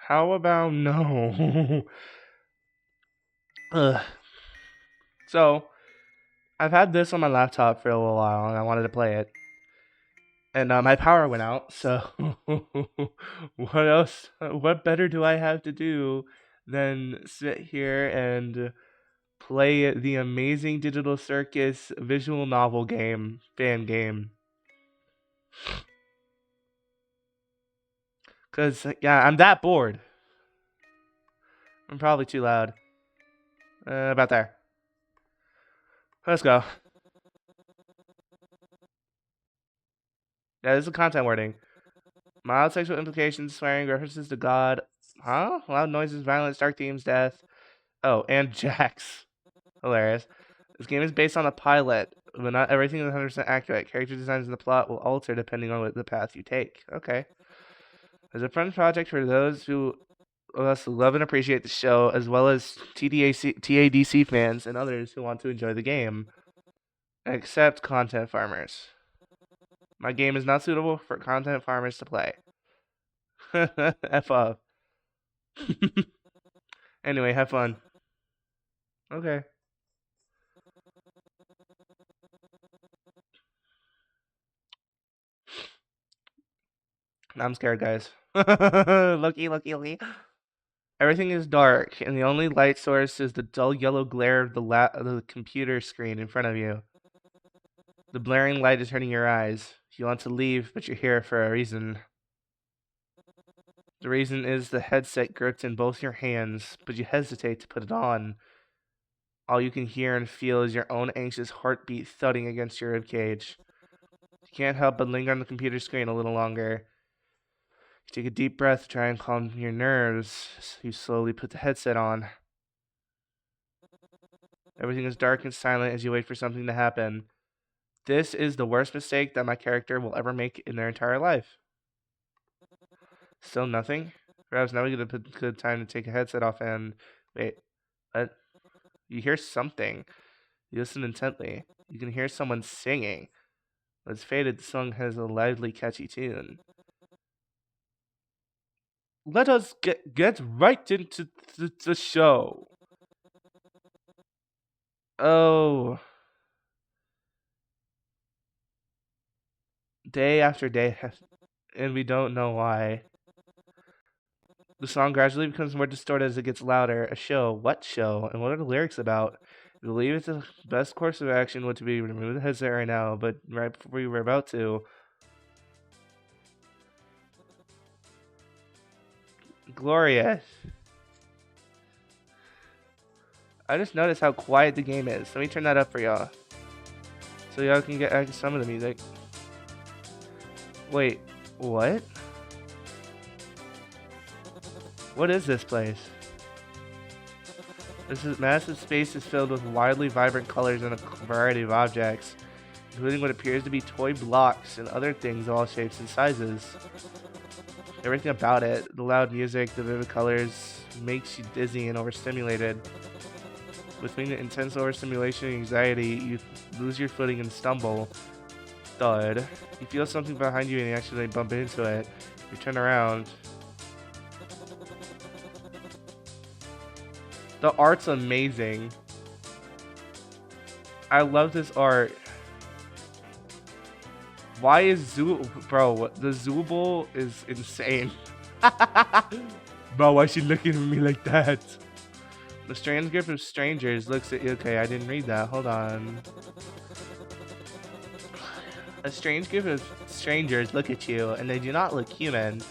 How about no? Ugh. So, I've had this on my laptop for a little while and I wanted to play it. And my power went out, so what else? What better do I have to do than sit here and play the amazing Digital Circus visual novel game, fan game? Because, yeah, I'm that bored. I'm probably too loud. About there. Let's go. Yeah, this is content wording. Mild sexual implications, swearing, references to God. Huh? Loud noises, violence, dark themes, death. Oh, and Jax. Hilarious. This game is based on a pilot, but not everything is 100% accurate. Character designs and the plot will alter depending on what the path you take. Okay. As a fun project for those who us love and appreciate the show, as well as TADC fans and others who want to enjoy the game. Except content farmers. My game is not suitable for content farmers to play. F off. Anyway, have fun. Okay. I'm scared, guys. Looky. Everything is dark, and the only light source is the dull yellow glare of the computer screen in front of you. The blaring light is hurting your eyes. You want to leave, but you're here for a reason. The reason is the headset gripped in both your hands, but you hesitate to put it on. All you can hear and feel is your own anxious heartbeat thudding against your ribcage. You can't help but linger on the computer screen a little longer. You take a deep breath to try and calm your nerves. You slowly put the headset on. Everything is dark and silent as you wait for something to happen. This is the worst mistake that my character will ever make in their entire life. Still nothing? Perhaps now we get a good time to take a headset off and... Wait, what? You hear something. You listen intently. You can hear someone singing. When it's faded, the song has a lively, catchy tune. Let us get right into the show. Oh. Day after day, and we don't know why. The song gradually becomes more distorted as it gets louder. A show? What show? And what are the lyrics about? I believe it's the best course of action would to be remove the headset right now, but right before we were about to. Glorious. I just noticed how quiet the game is. Let me turn that up for y'all. So y'all can get some of the music. Wait, what? What is this place? This is massive space is filled with wildly vibrant colors and a variety of objects, including what appears to be toy blocks and other things of all shapes and sizes. Everything about it, the loud music, the vivid colors, makes you dizzy and overstimulated. Between the intense overstimulation and anxiety, you lose your footing and stumble. Thud. You feel something behind you and you actually bump into it. You turn around. The art's amazing. I love this art. Why is Bro, the Zooble is insane. Bro, why is she looking at me like that? The strange group of strangers looks at you. Okay, I didn't read that. Hold on. A strange group of strangers look at you, and they do not look human.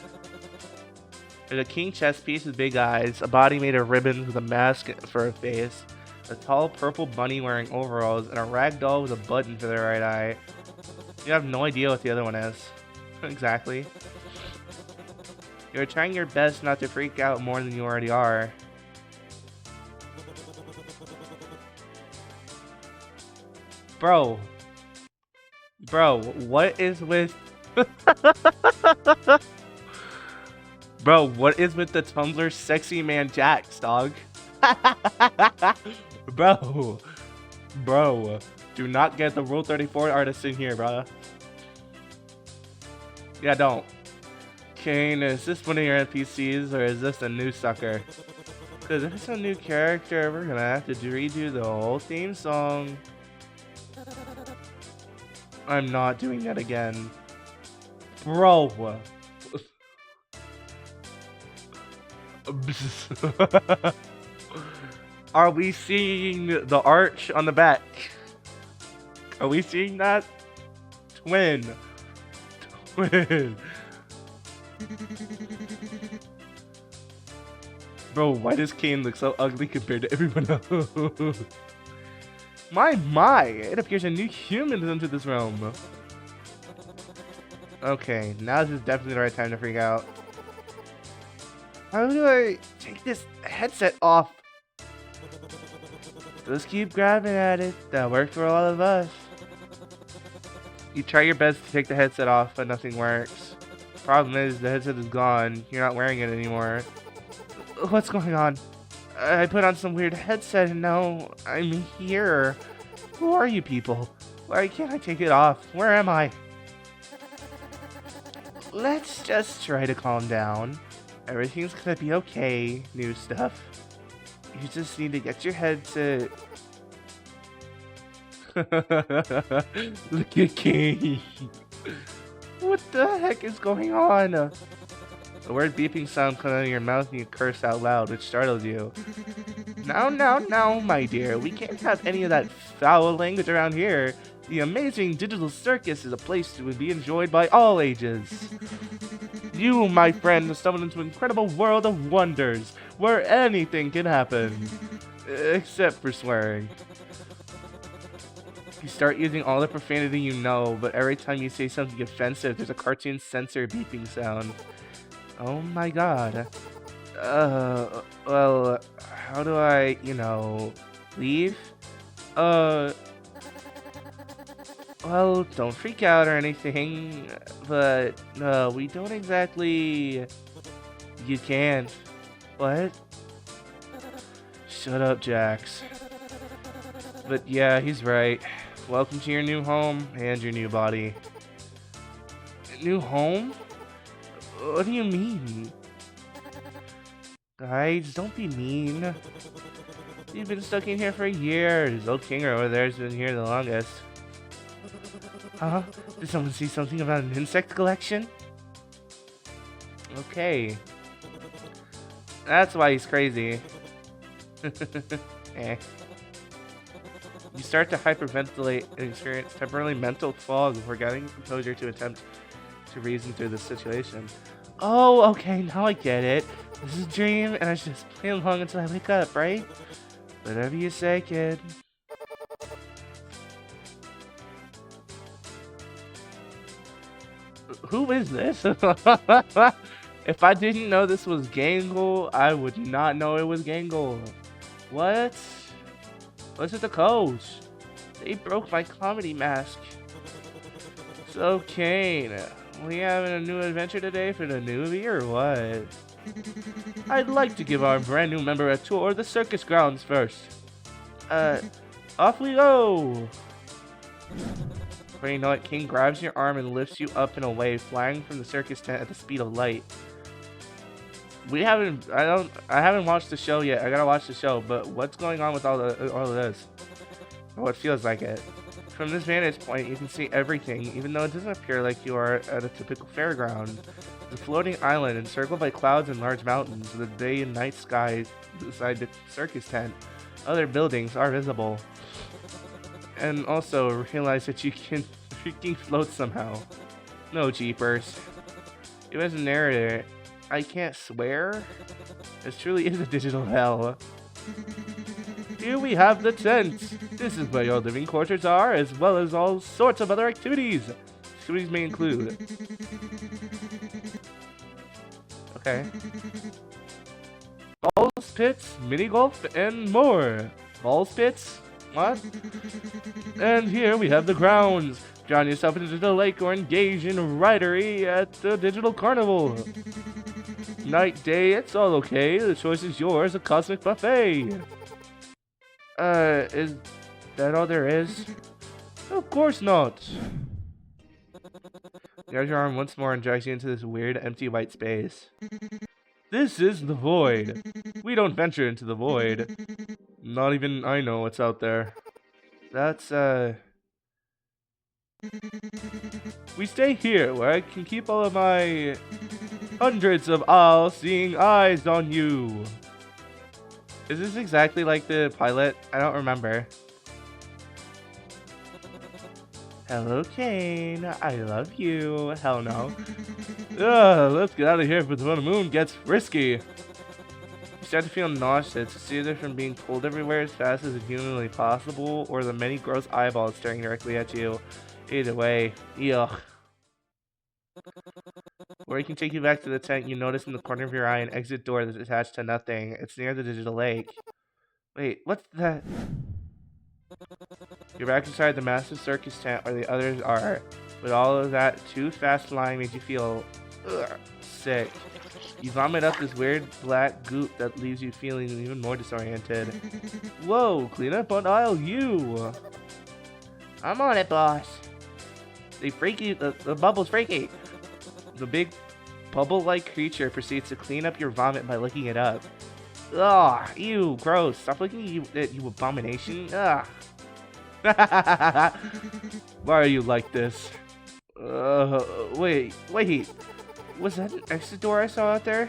There's a king chest piece with big eyes, a body made of ribbons with a mask for a face, a tall purple bunny wearing overalls, and a rag doll with a button for their right eye. You have no idea what the other one is. Exactly. You're trying your best not to freak out more than you already are. Bro, what is with... Bro, what is with the Tumblr sexy man Jax, dog? Bro, do not get the Rule 34 artist in here, bro. Yeah, don't. Kane, is this one of your NPCs or is this a new sucker? Because if it's a new character, we're gonna have to redo the whole theme song. I'm not doing that again. Bro. Are we seeing the arch on the back? Are we seeing that? Twin. Bro, why does Kane look so ugly compared to everyone else? My, it appears a new human has entered this realm. Okay, now this is definitely the right time to freak out. How do I take this headset off? Just keep grabbing at it. That worked for all of us. You try your best to take the headset off, but nothing works. Problem is, the headset is gone. You're not wearing it anymore. What's going on? I put on some weird headset and now I'm here. Who are you people? Why can't I take it off? Where am I? Let's just try to calm down. Everything's gonna be okay, new stuff. You just need to get your headset. Look at King. What the heck is going on? A weird beeping sound comes out of your mouth and you curse out loud, which startled you. No, my dear. We can't have any of that foul language around here. The amazing digital circus is a place to be enjoyed by all ages. You, my friend, have stumbled into an incredible world of wonders, where anything can happen. Except for swearing. You start using all the profanity you know, but every time you say something offensive, there's a cartoon censor beeping sound. Oh my god. Well, how do I, leave? Well, don't freak out or anything, but, we don't exactly... You can't. What? Shut up, Jax. But yeah, he's right. Welcome to your new home and your new body. New home? What do you mean? Guys, don't be mean. You've been stuck in here for years. Old Kinger over there has been here the longest. Huh? Did someone see something about an insect collection? Okay. That's why he's crazy. Eh. You start to hyperventilate and experience temporarily mental fog before gathering composure to attempt to reason through the situation. Oh, okay, now I get it. This is a dream, and I should just play along until I wake up, right? Whatever you say, kid. Who is this? If I didn't know this was Gangle, I would not know it was Gangle. What? What's with the coach? They broke my comedy mask. So, Kane, we having a new adventure today for the newbie or what? I'd like to give our brand new member a tour of the circus grounds first. Off we go! Before you know it, King grabs your arm and lifts you up and away, flying from the circus tent at the speed of light. I haven't watched the show yet. I gotta watch the show, but what's going on with all of this? Or what feels like it? From this vantage point, you can see everything, even though it doesn't appear like you are at a typical fairground. The floating island encircled by clouds and large mountains, with the day and night sky beside the circus tent. Other buildings are visible. And also realize that you can freaking float somehow. No jeepers. Even as a narrator, I can't swear. This truly is a digital hell. Here we have the tent. This is where your living quarters are, as well as all sorts of other activities. Activities may include... Okay. Balls pits, mini golf, and more. Balls pits? What? And here we have the grounds. Drown yourself into the lake or engage in ridery at the digital carnival. Night, day, it's all okay. The choice is yours, a cosmic buffet. Is that all there is? Of course not. Grabs your arm once more and drags you into this weird, empty white space. This is the void. We don't venture into the void. Not even I know what's out there. That's, we stay here where I can keep all of my hundreds of all-seeing eyes on you. Is this exactly like the pilot? I don't remember. Hello, Kane. I love you. Hell no. Let's get out of here before the moon gets risky. You start to feel nauseous. It's either from being pulled everywhere as fast as is humanly possible, or the many gross eyeballs staring directly at you. Either way, yuck. Where he can take you back to the tent, you notice in the corner of your eye an exit door that's attached to nothing. It's near the digital lake. Wait, what's that? You're back inside the massive circus tent where the others are. With all of that too fast flying made you feel sick. You vomit up this weird black goop that leaves you feeling even more disoriented. Whoa, clean up on aisle U! I'm on it, boss. The bubble's freaky. The big bubble-like creature proceeds to clean up your vomit by licking it up. Ugh, ew, gross. Stop licking it, you abomination. Ugh. Why are you like this? Wait. Was that an exit door I saw out there?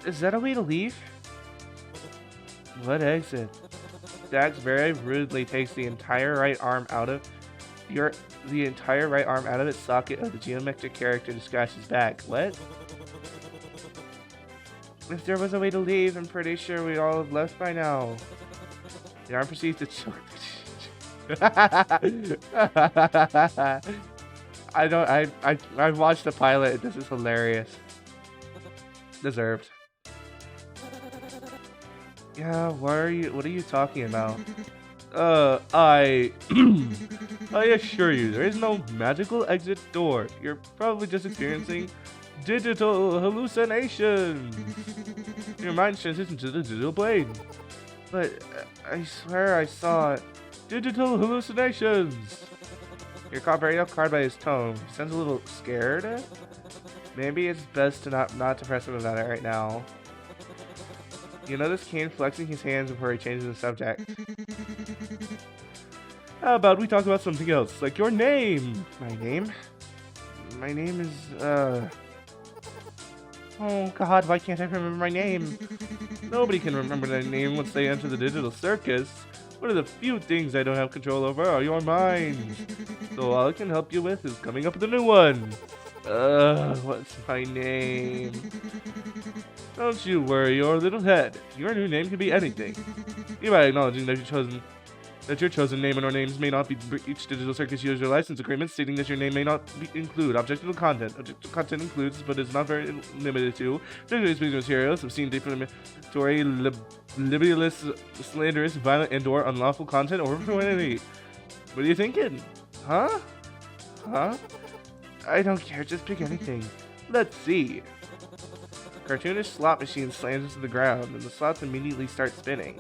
Is that a way to leave? What exit? Dax very rudely takes the entire right arm out of its socket of the geometric character to scratch his back. What? If there was a way to leave, I'm pretty sure we'd all have left by now. The arm proceeds to choke. I watched the pilot. This is hilarious. Deserved. Yeah, what are you talking about? I assure you, there is no magical exit door. You're probably just experiencing digital hallucinations. Your mind transitions to the digital plane. But I swear I saw digital hallucinations. You're caught very off guard by his tone. He sounds a little scared. Maybe it's best to not to press him about it right now. You notice Kane flexing his hands before he changes the subject. How about we talk about something else, like your name? My name? My name is, oh god, why can't I remember my name? Nobody can remember their name once they enter the digital circus. One of the few things I don't have control over are your minds. So all I can help you with is coming up with a new one. What's my name? Don't you worry your little head. Your new name can be anything. Hereby acknowledging that your chosen name and or names may not be each digital circus user license agreement, stating that your name may not include objectionable content. Objectionable content includes, but is not very limited to, particularly speaking materials, obscene, defamatory, libelous, slanderous, violent, and/or unlawful content or profanity. What are you thinking? Huh? I don't care. Just pick anything. Let's see. Cartoonish slot machine slams into the ground, and the slots immediately start spinning.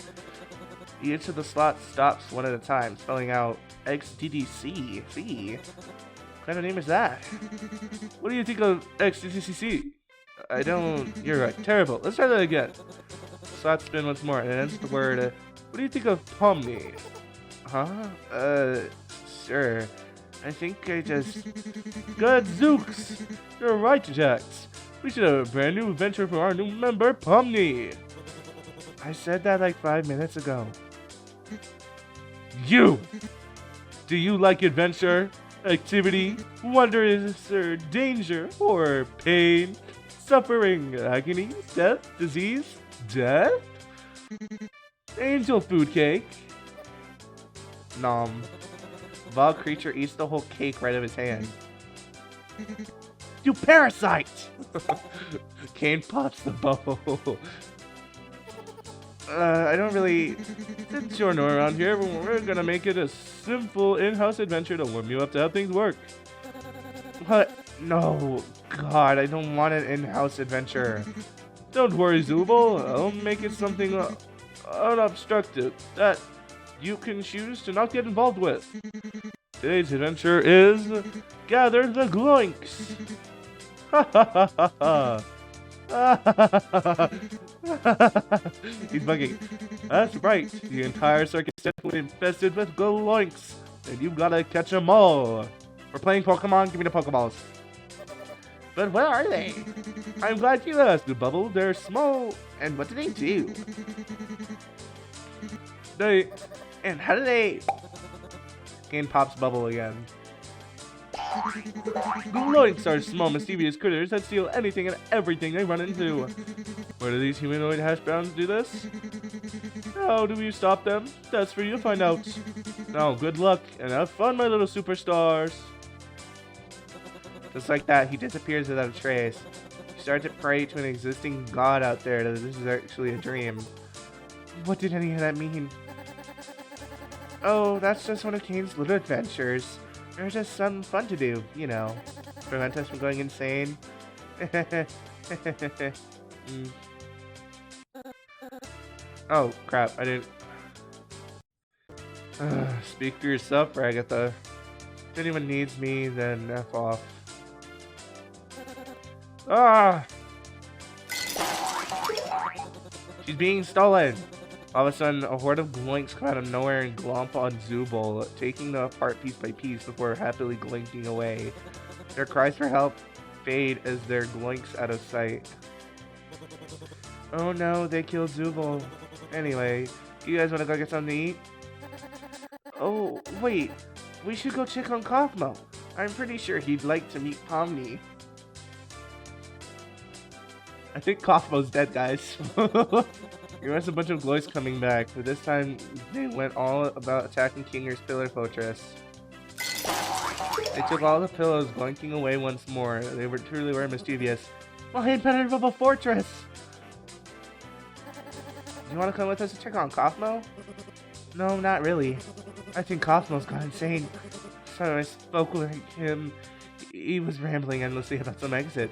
Each of the slots stops one at a time, spelling out XDDC. C. What kind of name is that? What do you think of XDDCC? I don't... You're right. Terrible. Let's try that again. Slots spin once more, and it ends the word... what do you think of Pomni? Huh? Sure. I think I just... Gadzooks! You're right, Jax. We should have a brand new adventure for our new member, Pomni. I said that like 5 minutes ago. You! Do you like adventure, activity, wonders, or danger, horror, pain, suffering, agony, death, disease, death? Angel food cake. Nom. Bog creature eats the whole cake right out of his hand. You parasite! Kane pops the bubble. I don't really... It's your know around here, but we're gonna make it a simple in-house adventure to warm you up to how things work. What? No. God, I don't want an in-house adventure. Don't worry, Zubul. I'll make it something unobstructed that you can choose to not get involved with. Today's adventure is Gather the Gloinks. Ha ha ha ha ha. He's bugging. That's right. The entire circus is definitely infested with gloinks, and you gotta catch them all. We're playing Pokemon. Give me the Pokeballs. But where are they? I'm glad you asked, Bubble. They're small. And what do they do? And how do they... Game pops Bubble again. Gloinks are small, mischievous critters that steal anything and everything they run into. Where do these humanoid hash browns do this? How do we stop them? That's for you to find out. Now, good luck and have fun, my little superstars. Just like that, he disappears without a trace. You start to pray to an existing god out there that this is actually a dream. What did any of that mean? Oh, that's just one of Kane's little adventures. There's just some fun to do, you know. Prevent us from going insane. Oh, crap, I didn't... Speak for yourself, Ragatha. If anyone needs me, then F off. Ah! She's being stolen! All of a sudden, a horde of gloinks come out of nowhere and glomp on Zooble, taking them apart piece by piece before happily glinking away. Their cries for help fade as they're gloinks out of sight. Oh no, they killed Zooble. Anyway, you guys wanna go get something to eat? Oh, wait. We should go check on Kaufmo. I'm pretty sure he'd like to meet Pomni. I think Kaufmo's dead, guys. There was a bunch of gloys coming back, but this time they went all about attacking Kinger's Pillar Fortress. They took all the pillows, blinking away once more. They truly were mischievous. Why impenetrable fortress? Do you want to come with us to check on Kaufmo? No, not really. I think Kaufmo's gone insane. So I spoke with him. He was rambling endlessly about some exit.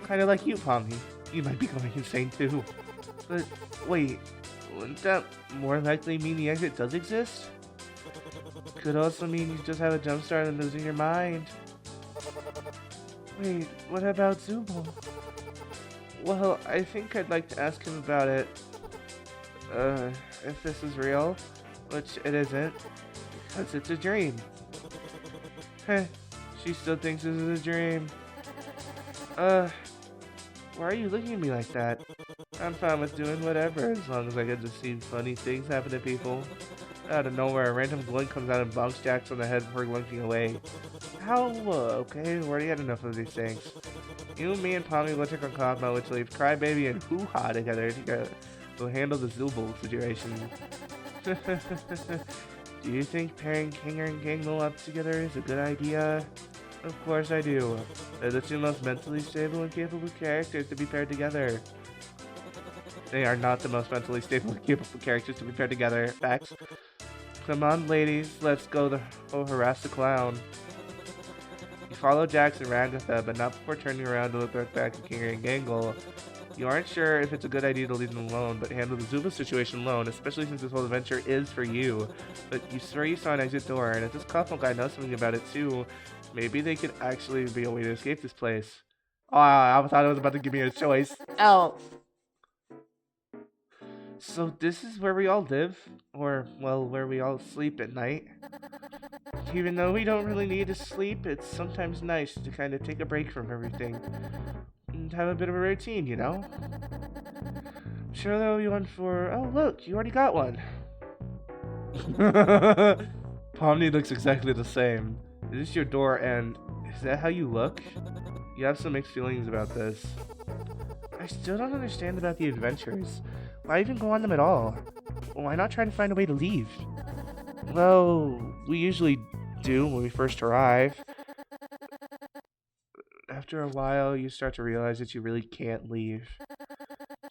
Kind of like you, Pomni. You might be going insane too. But wait, wouldn't that more likely mean the exit does exist? Could also mean you just have a jump start and losing your mind. Wait, what about Zooble? Well, I think I'd like to ask him about it. If this is real, which it isn't, because it's a dream. Heh, she still thinks this is a dream. Why are you looking at me like that? I'm fine with doing whatever, as long as I get to see funny things happen to people. Out of nowhere, a random gloink comes out and bonks Jax on the head before glinking away. How? Okay, we already had enough of these things. You, me, and Pomni will check on Cosmo, which leaves Crybaby and Hoo-Ha together to handle the Zooble situation. Do you think pairing Kinger and Gangle up together is a good idea? Of course I do. They're the two most mentally stable and capable characters to be paired together. They are not the most mentally stable and capable characters to be paired together. Facts. Come on, ladies. Let's go harass the clown. You follow Jax and Ragatha, but not before turning around to look back at Kinger and Gangle. You aren't sure if it's a good idea to leave them alone, but handle the Zooble situation alone, especially since this whole adventure is for you. But you swear you saw an exit door, and if this Kaufmo guy knows something about it too, maybe they could actually be a way to escape this place. Oh, I thought it was about to give me a choice. Oh. So this is where we all live? Or, well, where we all sleep at night? Even though we don't really need to sleep, it's sometimes nice to kind of take a break from everything. And have a bit of a routine, you know? Sure though, you went for... Oh, look, you already got one. Pomni looks exactly the same. Is this your door, and is that how you look? You have some mixed feelings about this. I still don't understand about the adventures. Why even go on them at all? Why not try to find a way to leave? Well, we usually do when we first arrive. After a while, you start to realize that you really can't leave.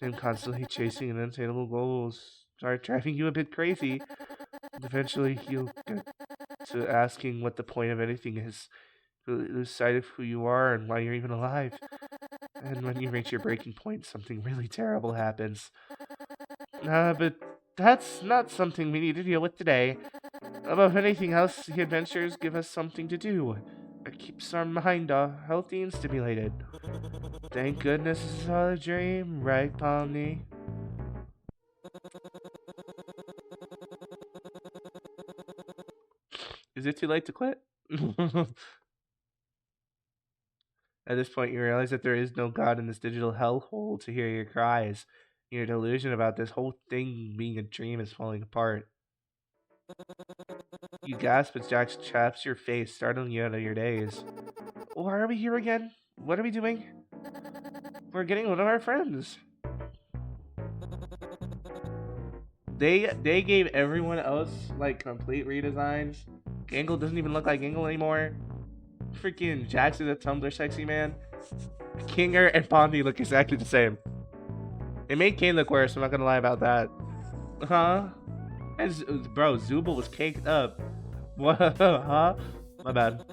And constantly chasing unattainable goals start driving you a bit crazy. Eventually, you'll get to asking what the point of anything is. Lose sight of who you are and why you're even alive. And when you reach your breaking point, something really terrible happens. But that's not something we need to deal with today. Above anything else, the adventures give us something to do. It keeps our mind healthy and stimulated. Thank goodness this is all a dream, right, Pomni? Is it too late to quit? At this point, you realize that there is no God in this digital hellhole to hear your cries. Your delusion about this whole thing being a dream is falling apart. You gasp as Jax chaps your face, startling you out of your daze. Why are we here again? What are we doing? We're getting one of our friends. They gave everyone else like complete redesigns. Gangle doesn't even look like Gangle anymore. Freaking Jax is a Tumblr sexy man. Kinger and Bondi look exactly the same. It made Kane look worse, I'm not gonna lie about that. Huh? And bro, Zubul was caked up. What? Huh? My bad.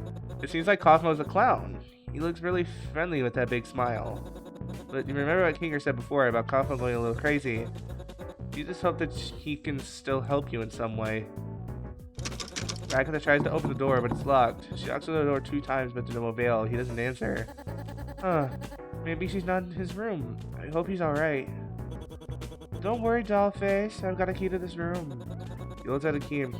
It seems like Cosmo's a clown. He looks really friendly with that big smile. But you remember what Kinger said before about Cosmo going a little crazy. You just hope that he can still help you in some way. Agatha tries to open the door, but it's locked. She knocks on the door 2 times, but to no avail. He doesn't answer. Huh. Maybe she's not in his room. I hope he's alright. Don't worry, Dollface. I've got a key to this room. He looks at the key and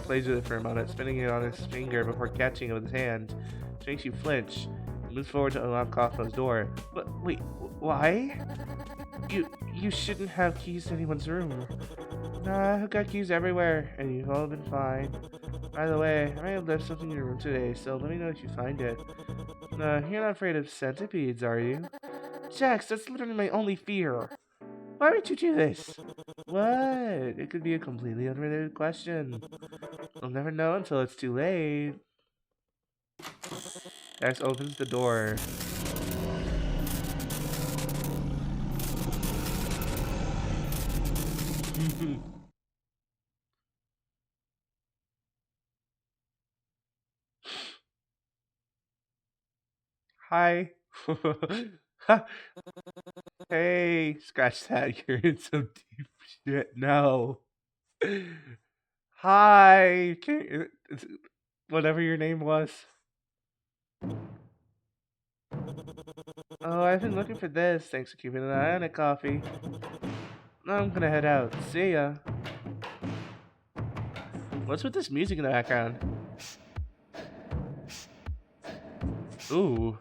plays with it for a moment, spinning it on his finger before catching it with his hand. Which makes you flinch. He moves forward to unlock Cosmo's door. But wait, why? You shouldn't have keys to anyone's room. Nah, I've got keys everywhere, and you've all been fine. By the way, I may have left something in your room today, so let me know if you find it. You're not afraid of centipedes, are you? Jax, that's literally my only fear. Why would you do this? What? It could be a completely unrelated question. We'll never know until it's too late. Jax opens the door. Hi. Hey, scratch that. You're in some deep shit. No. Hi. Whatever your name was. Oh, I've been looking for this. Thanks for keeping an eye on it, Coffee. Now I'm gonna head out. See ya. What's with this music in the background? Ooh.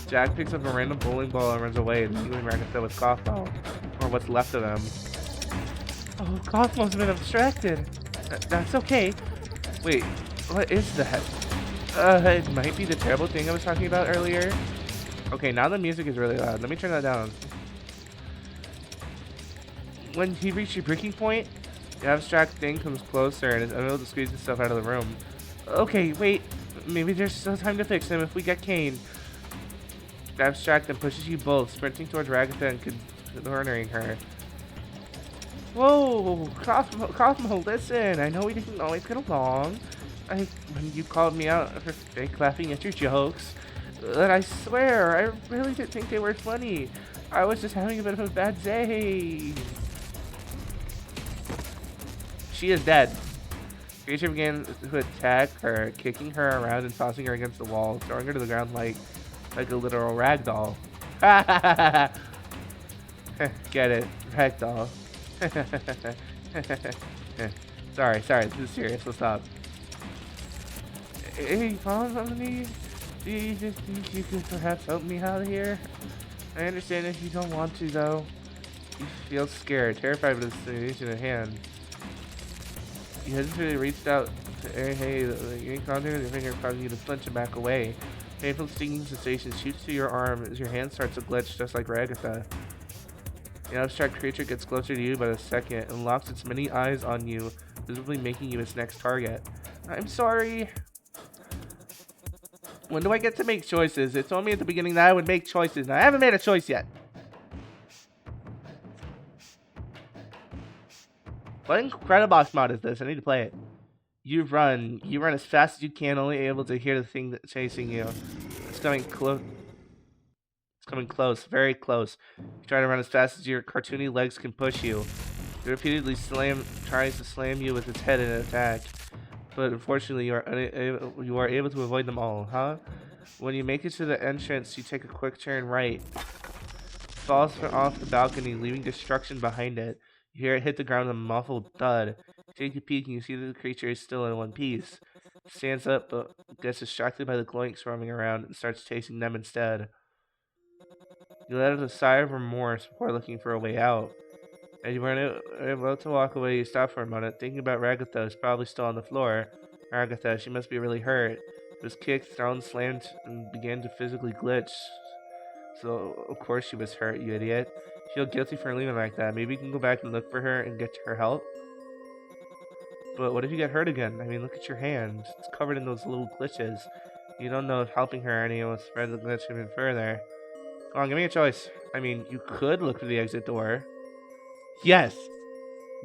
Jack picks up a random bowling ball and runs away, leaving Ragatha with Cosmo, or what's left of them. Oh, Cosmo's been abstracted. That's okay. Wait, what is that? It might be the terrible thing I was talking about earlier. Okay, now the music is really loud. Let me turn that down. When he reached your breaking point, the abstract thing comes closer and is unable to squeeze itself out of the room. Okay, wait. Maybe there's still time to fix him if we get Kane. The abstract then pushes you both, sprinting towards Ragatha and cornering her. Whoa, Cosmo, listen. I know we didn't always get along. When you called me out for fake laughing at your jokes, but I swear, I really didn't think they were funny. I was just having a bit of a bad day. She is dead. Creature began to attack her, kicking her around and tossing her against the wall, throwing her to the ground like a literal ragdoll. Get it, ragdoll. Sorry, this is serious. Let's stop. Hey, Pomni, do you just think you could perhaps help me out here? I understand if you don't want to, though. You feel scared, terrified with the situation at hand. You hesitantly reached out to hey, the contact with your finger causing you to flinch and back away. Painful stinging sensation shoots through your arm as your hand starts to glitch just like Ragatha. The abstract creature gets closer to you by the second and locks its many eyes on you, visibly making you its next target. I'm sorry. When do I get to make choices? It told me at the beginning that I would make choices, and I haven't made a choice yet. What Incredibox mod is this? I need to play it. You run as fast as you can, only able to hear the thing that's chasing you. It's coming close. It's coming close, very close. You try to run as fast as your cartoony legs can push you. It repeatedly tries to slam you with its head in an attack, but unfortunately you are able to avoid them all, huh? When you make it to the entrance, you take a quick turn right. It falls off the balcony, leaving destruction behind it. You hear it hit the ground with a muffled thud. You take a peek and you see that the creature is still in one piece. It stands up, but gets distracted by the glowing swarming around and starts chasing them instead. You let out a sigh of remorse before looking for a way out. As you were about to walk away, you stop for a moment, thinking about Ragatha is probably still on the floor. Ragatha, she must be really hurt. She was kicked, thrown, slammed, and began to physically glitch. So, of course she was hurt, you idiot. You feel guilty for leaving like that. Maybe you can go back and look for her and get her help? But what if you get hurt again? I mean, look at your hand. It's covered in those little glitches. You don't know if helping her or anyone will spread the glitch even further. Come on, give me a choice. I mean, you could look for the exit door. Yes,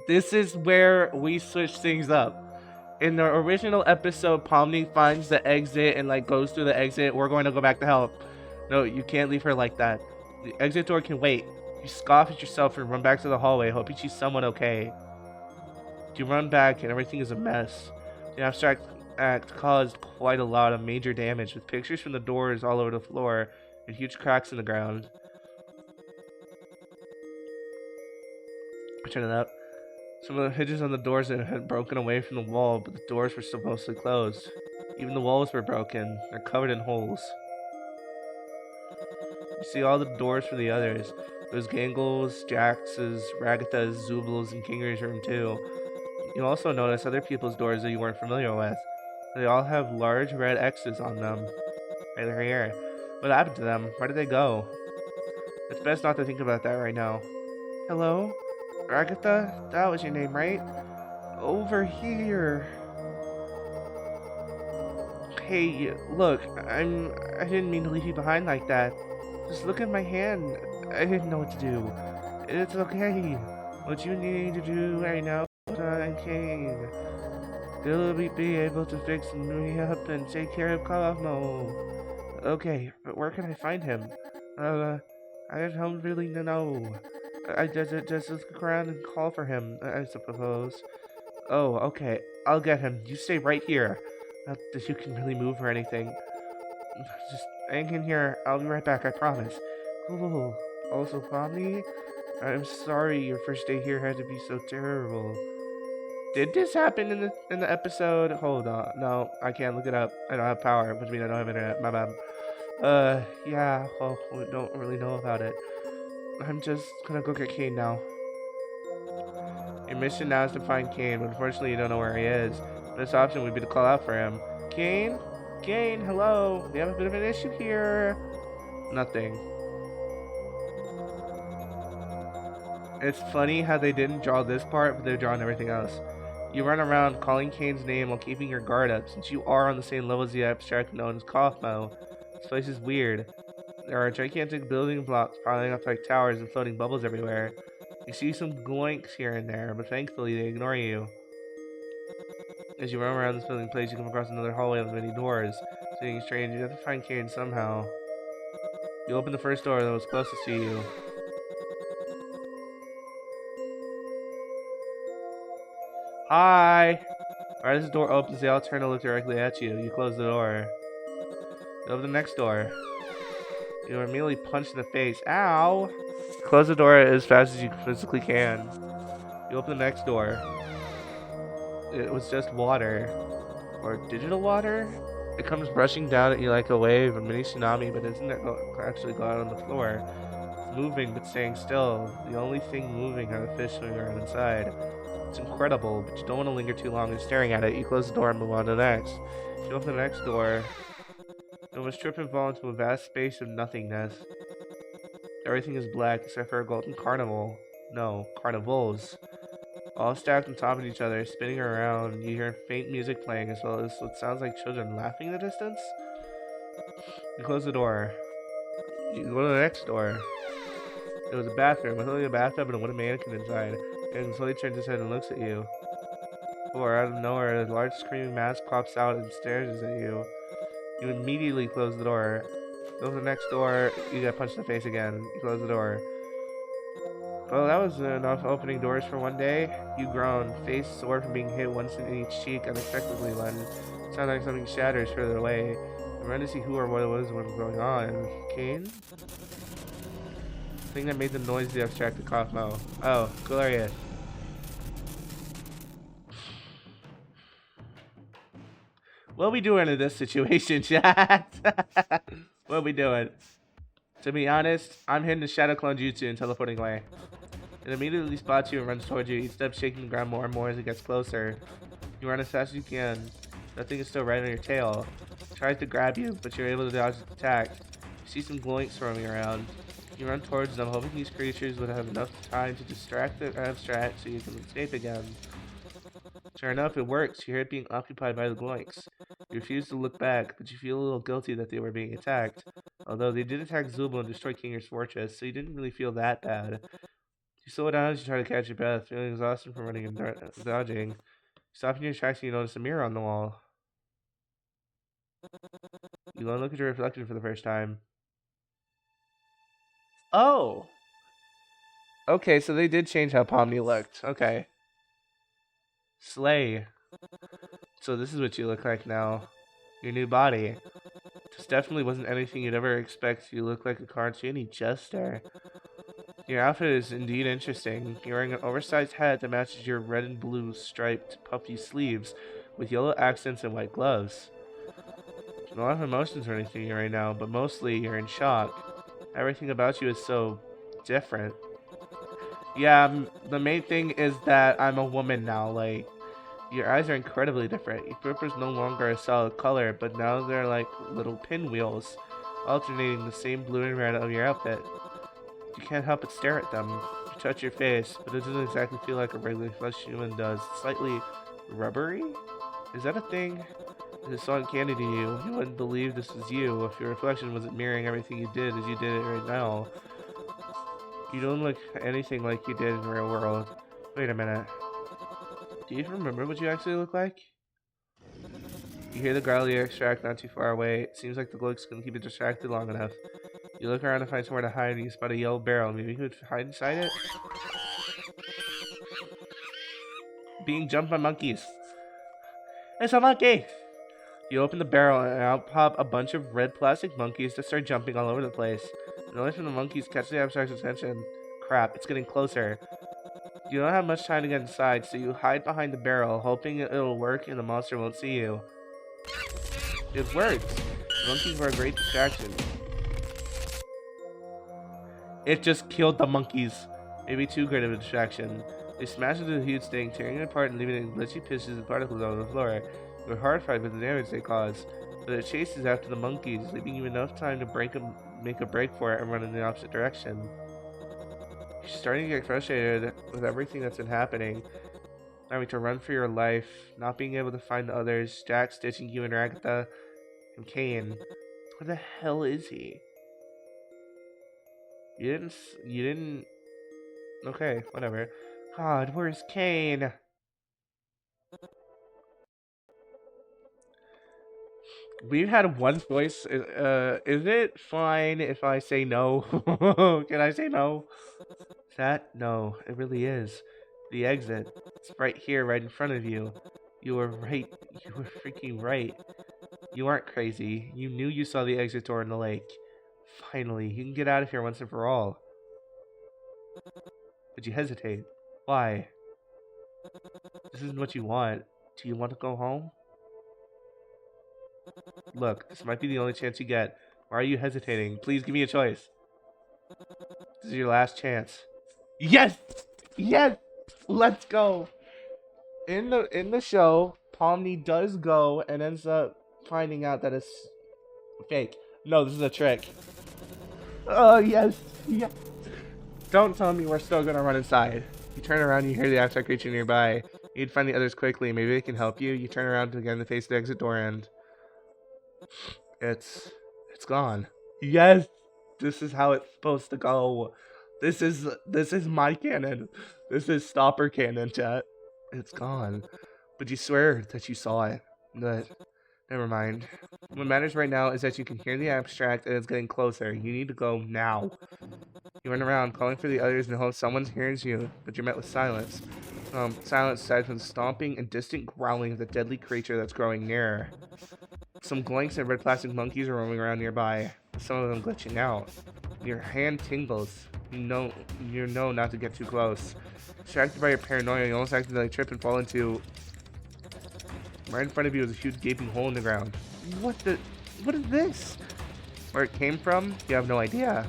this is where we switch things up. In the original episode, Pomni finds the exit and like goes through the exit. We're going to go back to help. No, you can't leave her like that. The exit door can wait. You scoff at yourself and run back to the hallway, hoping she's somewhat okay. You run back and everything is a mess. The abstract act caused quite a lot of major damage, with pictures from the doors all over the floor and huge cracks in the ground. Turn it up. Some of the hinges on the doors had broken away from the wall, but the doors were still mostly closed. Even the walls were broken. They're covered in holes. You see all the doors for the others. There's Gangles, Jax's, Ragatha's, Zubal's, and Kinger's room too. You also notice other people's doors that you weren't familiar with. They all have large red X's on them. Right here. What happened to them? Where did they go? It's best not to think about that right now. Hello? Ragatha? That was your name, right? Over here. Hey, look, I didn't mean to leave you behind like that. Just look at my hand. I didn't know what to do. It's okay. What you need to do right now is Kane. They'll be able to fix me up and take care of Cosmo. Okay, but where can I find him? I don't really know. I just look around and call for him, I suppose. Oh, okay. I'll get him. You stay right here. Not that you can really move or anything. Just hang in here. I'll be right back, I promise. Cool. Also, Pomni, I'm sorry your first day here had to be so terrible. Did this happen in the episode? Hold on. No, I can't look it up. I don't have power, which means I don't have internet. My bad. Yeah, well, we don't really know about it. I'm just gonna go get Kane now. Your mission now is to find Kane, but unfortunately you don't know where he is. This option would be to call out for him. Kane? Kane, hello. We have a bit of an issue here. Nothing. It's funny how they didn't draw this part, but they're drawing everything else. You run around calling Kane's name while keeping your guard up, since you are on the same level as the abstract known as Kaufmo. This place is weird. There are gigantic building blocks piling up like towers and floating bubbles everywhere. You see some gloinks here and there, but thankfully they ignore you. As you run around this building place, you come across another hallway with many doors. Seeing strange, you have to find Kane somehow. You open the first door that was closest to you. Hi! Right as the door opens, they all turn to look directly at you. You close the door. You open the next door. You are immediately punched in the face. Ow! Close the door as fast as you physically can. You open the next door. It was just water. Or digital water? It comes rushing down at you like a wave, a mini tsunami, but isn't it actually go out on the floor? It's moving but staying still. The only thing moving are the fish swimming around inside. It's incredible, but you don't want to linger too long and staring at it. You close the door and move on to the next. You open the next door. You almost trip and fall into a vast space of nothingness. Everything is black except for a golden carnival. No, carnivals. All stacked on top of each other, spinning around. You hear faint music playing as well as what sounds like children laughing in the distance. You close the door. You go to the next door. It was a bathroom with only a bathtub and a wooden mannequin inside. And slowly turns his head and looks at you. Or out of nowhere, a large screaming mask pops out and stares at you. You immediately close the door. Go to the next door, you get punched in the face again. You close the door. Well, that was enough opening doors for one day. You groan, face sore from being hit once in each cheek unexpectedly when it sounded like something shatters further away. I'm ready to see who or what it was going on. Kane? The thing that made the noise the abstracted Kaufmo. Oh, glorious. What we doing in this situation, chat? What we doing? To be honest, I'm hitting the Shadow Clone Jutsu and teleporting away. It immediately spots you and runs towards you, each step shaking the ground more and more as it gets closer. You run as fast as you can. That thing is still right on your tail. It tries to grab you, but you're able to dodge its attack. You see some gloinks roaming around. You run towards them, hoping these creatures would have enough time to distract the abstract so you can escape again. Sure enough, it works. You hear it being occupied by the gloinks. You refuse to look back, but you feel a little guilty that they were being attacked. Although they did attack Zubul and destroy Kinger's fortress, so you didn't really feel that bad. You slow down as you try to catch your breath, feeling exhausted from running and dodging. Stop in your tracks and you notice a mirror on the wall. You go and look at your reflection for the first time. Oh! Okay, so they did change how Pomni looked. Okay. Slay. So this is what you look like now. Your new body. This definitely wasn't anything you'd ever expect. You look like a cartoony jester. Your outfit is indeed interesting. You're wearing an oversized hat that matches your red and blue striped puffy sleeves with yellow accents and white gloves. There's a lot of emotions running through you right now, but mostly you're in shock. Everything about you is so different. Yeah, the main thing is that I'm a woman now. Like, your eyes are incredibly different. Your pupils no longer a solid color, but now they're like little pinwheels, alternating the same blue and red of your outfit. You can't help but stare at them. You touch your face, but it doesn't exactly feel like a regular flesh human does. It's slightly rubbery? Is that a thing? It is so uncanny to you. You wouldn't believe this was you if your reflection wasn't mirroring everything you did as you did it right now. You don't look anything like you did in the real world. Wait a minute. Do you even remember what you actually look like? You hear the growly extract not too far away. It seems like the gloats couldn't keep it distracted long enough. You look around to find somewhere to hide and you spot a yellow barrel. Maybe you could hide inside it? Being jumped by monkeys. It's a monkey! You open the barrel and out pop a bunch of red plastic monkeys that start jumping all over the place. The noise from the monkeys catches the abstract's attention. Crap, it's getting closer. You don't have much time to get inside, so you hide behind the barrel, hoping it'll work and the monster won't see you. It worked! The monkeys were a great distraction. It just killed the monkeys. Maybe too great of a distraction. They smashed into the huge thing, tearing it apart and leaving it in glitchy pieces and particles on the floor. You were horrified by the damage they caused, but it chases after the monkeys, leaving you enough time to make a break for it and run in the opposite direction. You're starting to get frustrated with everything that's been happening. Having to run for your life, not being able to find the others, Jack stitching you and Agatha, and Kane. Where the hell is he? You didn't... Okay, whatever. God, where's Kane? We've had one choice. Is it fine if I say no? Can I say no? That? No, it really is. The exit. It's right here, right in front of you. You were right. You were freaking right. You aren't crazy. You knew you saw the exit door in the lake. Finally, you can get out of here once and for all. But you hesitate. Why? This isn't what you want. Do you want to go home? Look, this might be the only chance you get. Why are you hesitating? Please give me a choice. This is your last chance. Yes! Yes! Let's go! In the show, Pomni does go and ends up finding out that it's fake. No, this is a trick. Oh, yes! Yes! Don't tell me we're still gonna run inside. You turn around, you hear the abstract creature nearby. You'd find the others quickly. Maybe they can help you. You turn around to again face the exit door and... It's gone. Yes! This is how it's supposed to go. This is my canon. This is stopper canon, chat. It's gone. But you swear that you saw it. But never mind. What matters right now is that you can hear the abstract and it's getting closer. You need to go now. You run around, calling for the others in the hope someone hears you, but you're met with silence. Silence aside from the stomping and distant growling of the deadly creature that's growing nearer. Some gloinks and red plastic monkeys are roaming around nearby, some of them glitching out. Your hand tingles. You know not to get too close. Distracted by your paranoia, you almost accidentally trip and fall into... Right in front of you is a huge gaping hole in the ground. What is this? Where it came from? You have no idea.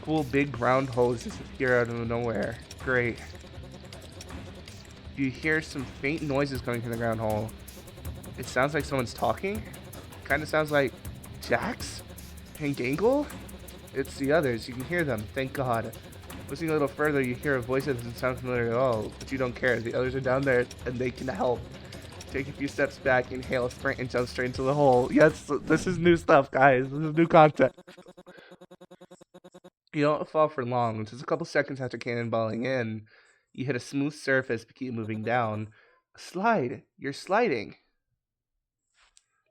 Cool big round holes disappear out of nowhere. Great. You hear some faint noises coming from the ground hole. It sounds like someone's talking. Kind of sounds like Jax and Gangle. It's the others. You can hear them. Thank God. Listening a little further, you hear a voice that doesn't sound familiar at all, but you don't care. The others are down there, and they can help. Take a few steps back, inhale, sprint, and jump straight into the hole. Yes, this is new stuff, guys. This is new content. You don't fall for long. Just a couple seconds after cannonballing in, you hit a smooth surface but keep moving down. A slide. You're sliding.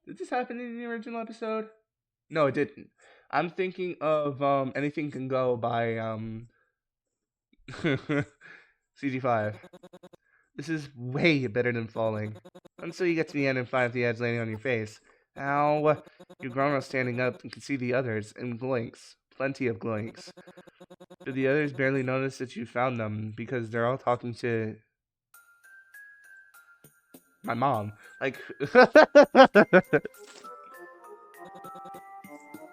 Did this happen in the original episode? No, it didn't. I'm thinking of Anything Can Go by CG5. This is way better than falling. Until you get to the end and find the edge landing on your face. Ow. You're grown standing up and can see the others in gloinks. Plenty of gloinks. But the others barely notice that you found them because they're all talking to my mom. Like,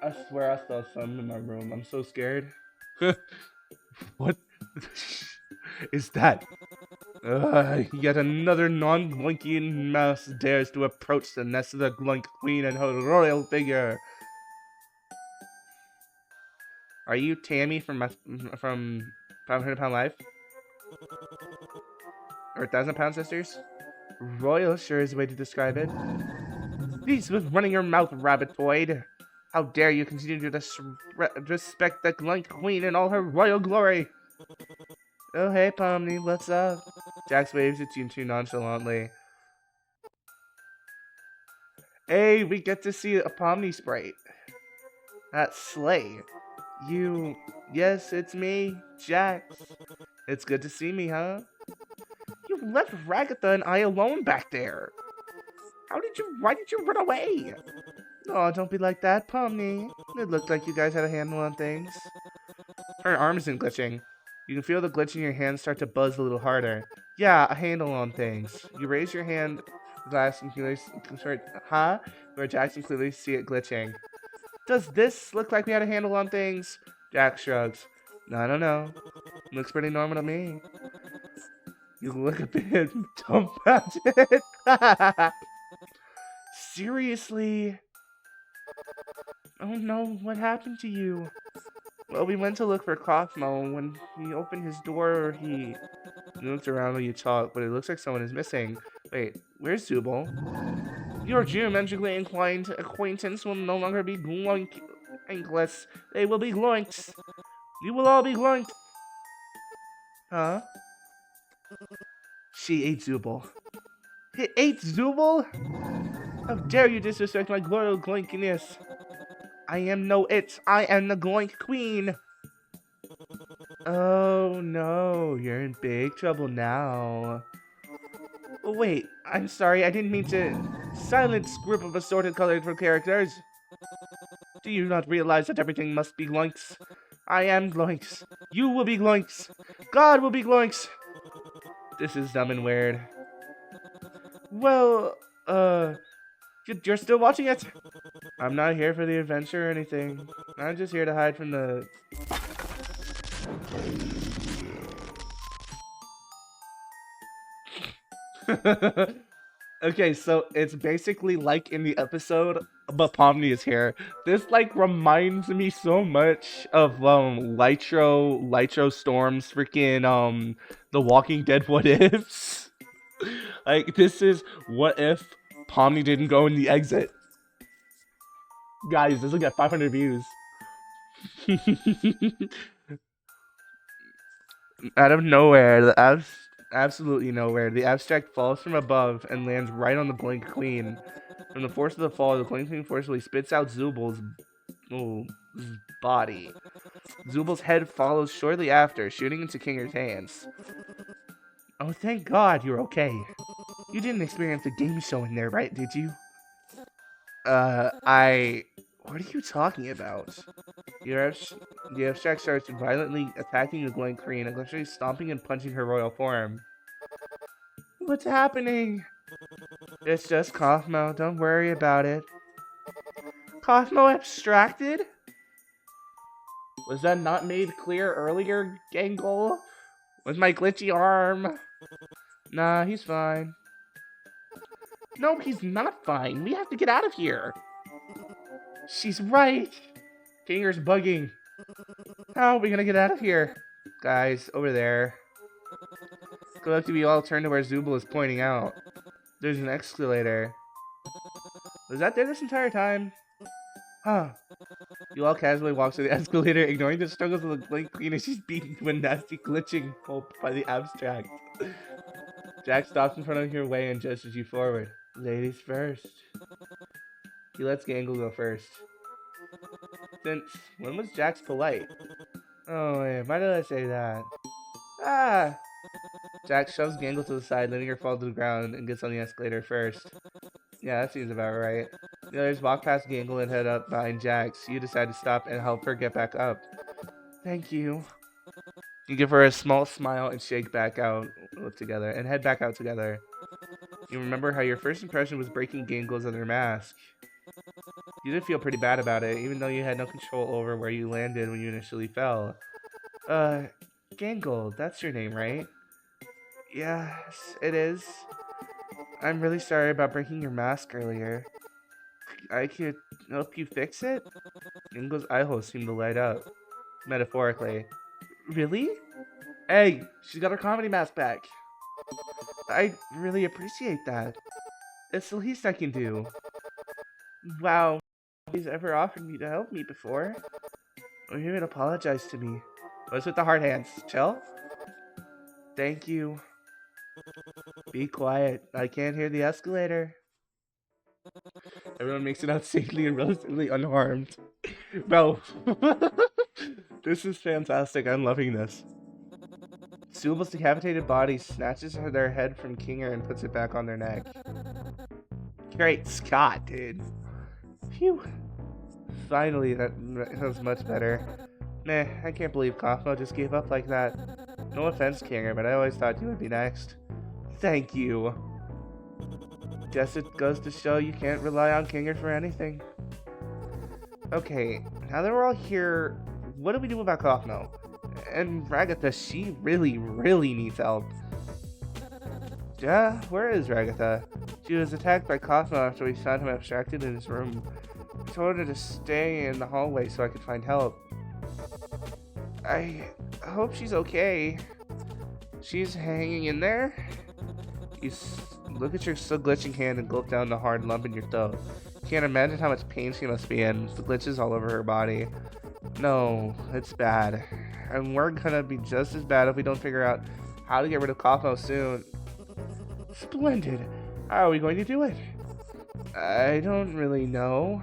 I swear I saw some in my room. I'm so scared. What is that? Yet another non-Gloinkian mouse dares to approach the nest of the Gloink Queen and her royal figure. Are you Tammy from 500 Pound Life? Or 1,000 Pound Sisters? Royal sure is the way to describe it. Cease with running your mouth, rabbitoid. How dare you continue to disrespect the Gloink Queen in all her royal glory? Oh, hey, Pomni, what's up? Jax waves at you too nonchalantly. Hey, we get to see a Pomni sprite. That's slay. Yes, it's me, Jax. It's good to see me, huh? You left Ragatha and I alone back there. Why did you run away? Oh, don't be like that, Pomni. It looked like you guys had a handle on things. Her arm isn't glitching. You can feel the glitch in your hand start to buzz a little harder. Yeah, a handle on things. You raise your hand, glass, and clearly start, huh? Where Jax can clearly see it glitching. Does this look like we had a handle on things? Jax shrugs. I don't know. Looks pretty normal to me. You look a bit dumbfounded. Seriously? Oh no, what happened to you? Well, we went to look for Cosmo. When he opened his door, he looked around while you talked, but it looks like someone is missing. Wait, where's Zubul? Your geometrically inclined acquaintance will no longer be gloinkless. They will be gloinks. You will all be gloinks. Huh? She ate Zubul. It ate Zubul? How dare you disrespect my royal gloinkiness? I am no it. I am the Gloink Queen. Oh no, you're in big trouble now. Oh, wait, I'm sorry, I didn't mean to. Silence, group of assorted colorful characters. Do you not realize that everything must be Gloinks? I am Gloinks. You will be Gloinks. God will be Gloinks. This is dumb and weird. Well, you're still watching it? I'm not here for the adventure or anything. I'm just here to hide from the... Okay, so it's basically like in the episode, but Pomni is here. This like reminds me so much of Lytro Storm's freaking The Walking Dead What Ifs. Like this is what if Pomni didn't go in the exit. Guys, this will get 500 views. Out of nowhere, absolutely nowhere, the abstract falls from above and lands right on the Gloink Queen. From the force of the fall, the Gloink Queen forcefully spits out Zubul's body. Zubal's head follows shortly after, shooting into Kinger's hands. Oh, thank God you're okay. You didn't experience a game show in there, right, did you? What are you talking about? The abstract starts violently attacking the glowing Korean, eventually stomping and punching her royal form. What's happening? It's just Cosmo, don't worry about it. Cosmo abstracted? Was that not made clear earlier, Gangle? With my glitchy arm? Nah, he's fine. No, he's not fine. We have to get out of here. She's right. Kinger's bugging. How are we gonna get out of here? Guys, over there. Collectively, you all turn to where Zubal is pointing out. There's an escalator. Was that there this entire time? Huh. You all casually walk to the escalator, ignoring the struggles of the Blink Queen as she's beaten to a nasty glitching pulp by the abstract. Jack stops in front of your way and gestures you forward. Ladies first. He lets Gangle go first. Since when was Jax polite? Oh wait, why did I say that? Ah! Jack shoves Gangle to the side, letting her fall to the ground, and gets on the escalator first. Yeah, that seems about right. The others walk past Gangle and head up behind Jax. You decide to stop and help her get back up. Thank you. You give her a small smile and shake back out together, and head back out together. You remember how your first impression was breaking Gangle's other mask. You did feel pretty bad about it, even though you had no control over where you landed when you initially fell. Gangle, that's your name, right? Yes, it is. I'm really sorry about breaking your mask earlier. I could help you fix it? Gangle's eye holes seem to light up. Metaphorically. Really? Hey, she's got her comedy mask back. I really appreciate that. It's the least I can do. Wow. Nobody's ever offered me to help me before. Or even apologize to me. What's with the hard hands? Chill? Thank you. Be quiet. I can't hear the escalator. Everyone makes it out safely and relatively unharmed. Bro. This is fantastic. I'm loving this. Zubal's decapitated body snatches their head from Kinger and puts it back on their neck. Great Scott, dude. Phew. Finally, that was much better. Meh, I can't believe Cosmo just gave up like that. No offense, Kinger, but I always thought you would be next. Thank you. Guess it goes to show you can't rely on Kinger for anything. Okay, now that we're all here, what do we do about Cosmo? And Ragatha, she really needs help. Yeah, where is Ragatha? She was attacked by Cosmo after we found him abstracted in his room. I told her to stay in the hallway so I could find help. I hope she's okay. She's hanging in there? You look at your still glitching hand and gulp down the hard lump in your throat. Can't imagine how much pain she must be in. The glitches all over her body. No, it's bad. And we're gonna be just as bad if we don't figure out how to get rid of Cosmo soon. Splendid. How are we going to do it? I don't really know.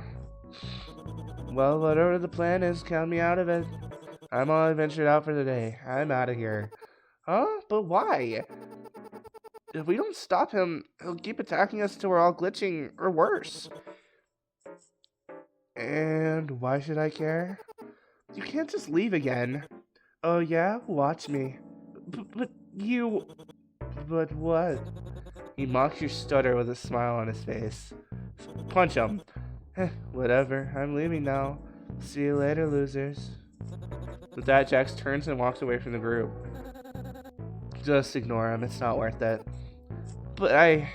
Well, whatever the plan is, count me out of it. I'm all ventured out for the day. I'm out of here. Huh? But why? If we don't stop him, he'll keep attacking us till we're all glitching, or worse. And why should I care? You can't just leave again. Oh yeah? Watch me. But you... But what? He mocks your stutter with a smile on his face. Punch him. Whatever, I'm leaving now. See you later, losers. With that, Jax turns and walks away from the group. Just ignore him, it's not worth it. But I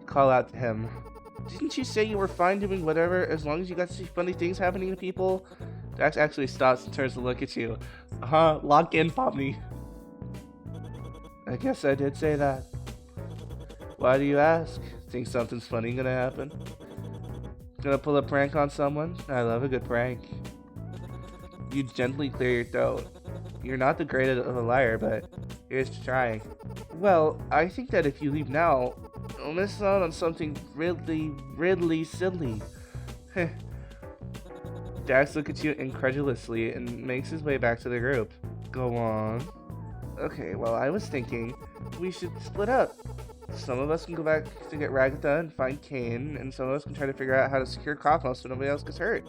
call out to him. Didn't you say you were fine doing whatever as long as you got to see funny things happening to people? Jax actually stops and turns to look at you. Lock in, Pomni. I guess I did say that. Why do you ask? Think something's funny gonna happen? Gonna pull a prank on someone? I love a good prank. You gently clear your throat. You're not the greatest of a liar, but here's to trying. Well, I think that if you leave now, you'll miss out on something really silly. Dax looks at you incredulously and makes his way back to the group. Go on. Okay, well, I was thinking we should split up. Some of us can go back to get Ragatha and find Kane, and some of us can try to figure out how to secure Cosmo so nobody else gets hurt.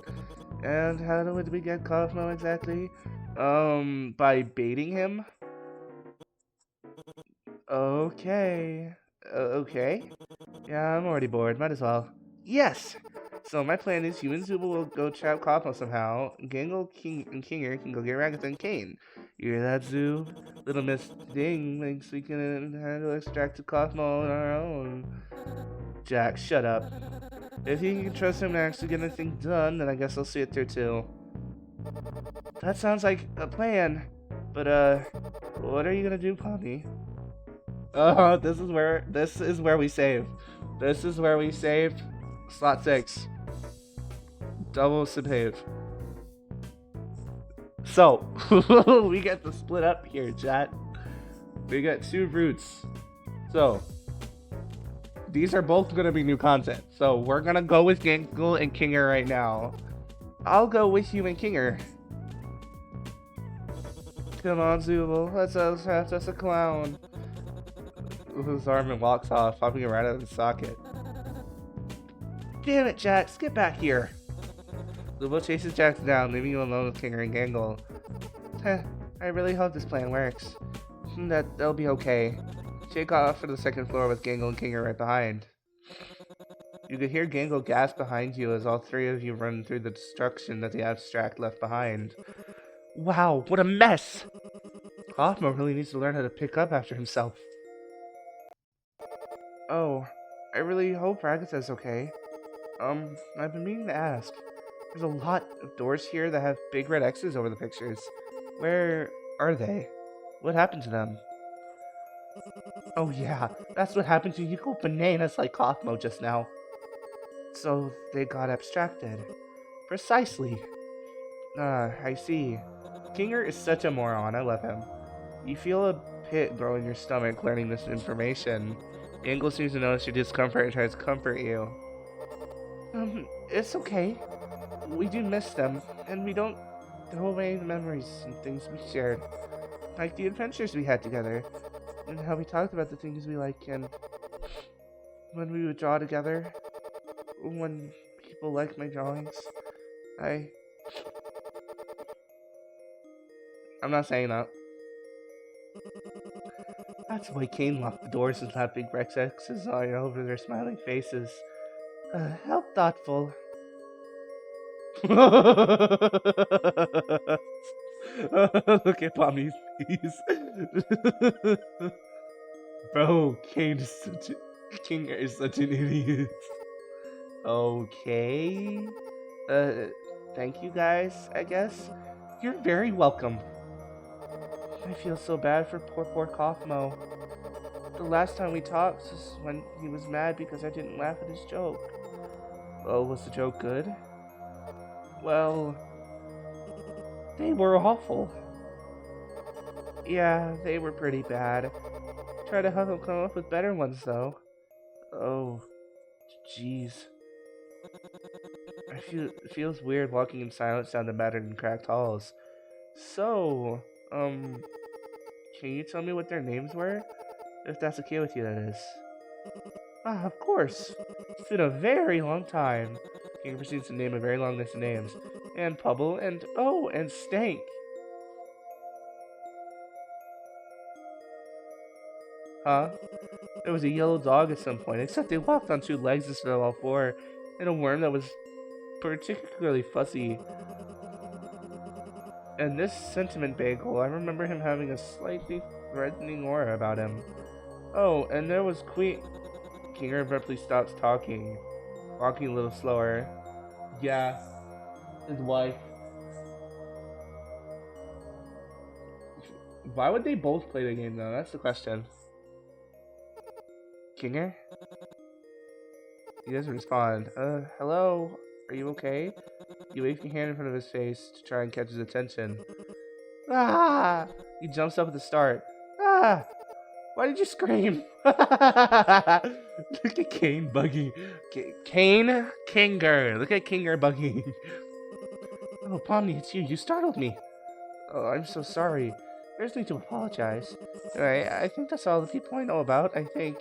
And how do we get Cosmo exactly? By baiting him? Okay. Okay. Yeah, I'm already bored. Might as well. Yes! So my plan is you and Zuba will go trap Cosmo somehow. Gangle, King, and Kinger can go get Ragatha and Kane. You hear that, Zoo? Little Miss Ding thinks we can handle extracted Cosmo on our own. Jack, shut up. If you can trust him to actually get anything done, then I guess I'll see it through too. That sounds like a plan. But what are you gonna do, Pomni? Oh, this is where we save. This is where we save. Slot 6. Double save. So, we get to split up here, chat. We got 2 routes. So, these are both going to be new content. So, we're going to go with Gangle and Kinger right now. I'll go with you and Kinger. Come on, Zubul. Let's have just a clown. Zarman walks off, popping it right out of the socket. Damn it, Jax, get back here. Zubul chases Jax down, leaving you alone with Kinger and Gangle. I really hope this plan works. That'll be okay. Take off for the second floor with Gangle and Kinger right behind. You could hear Gangle gasp behind you as all 3 of you run through the destruction that the abstract left behind. Wow, what a mess! Cosmo really needs to learn how to pick up after himself. Oh, I really hope Ragatha's okay. I've been meaning to ask. There's a lot of doors here that have big red X's over the pictures. Where are they? What happened to them? Oh yeah, that's what happened to you go bananas like Cosmo just now. So they got abstracted. Precisely. I see. Kinger is such a moron, I love him. You feel a pit grow in your stomach learning this information. Gangle seems to notice your discomfort and tries to comfort you. It's okay. We do miss them, and we don't throw away the memories and things we shared. Like the adventures we had together, and how we talked about the things we like, and when we would draw together, when people liked my drawings. I'm not saying that. That's why Kane locked the doors and slapped big Rex X's all over their smiling faces. How thoughtful. Look at Pomni's face. Bro, King is such an idiot. Okay. Thank you guys, I guess. You're very welcome. I feel so bad for poor Cosmo. The last time we talked was when he was mad because I didn't laugh at his joke. Oh, was the joke good? Well, they were awful. Yeah, they were pretty bad. Try to help him come up with better ones, though. Oh, jeez. It feels weird walking in silence down the battered and cracked halls. So, can you tell me what their names were? If that's okay with you, that is. Ah, of course. It's been a very long time. King proceeds to name a very long list of names. And Pubble, and oh, and Stank. Huh? There was a yellow dog at some point, except they walked on 2 legs instead of all 4, and a worm that was particularly fussy. And this sentiment bagel, I remember him having a slightly threatening aura about him. Oh, and there was Queen... Kinger abruptly stops talking, walking a little slower. Yeah, his wife. Why would they both play the game though? That's the question. Kinger? He doesn't respond. Hello? Are you okay? You wave your hand in front of his face to try and catch his attention. Ah! He jumps up at the start. Ah! Why did you scream? Look at Kane bugging. Kinger. Look at Kinger bugging. Oh, Pomni, it's you. You startled me. Oh, I'm so sorry. There's no need to apologize. I think that's all the people I know about. I think.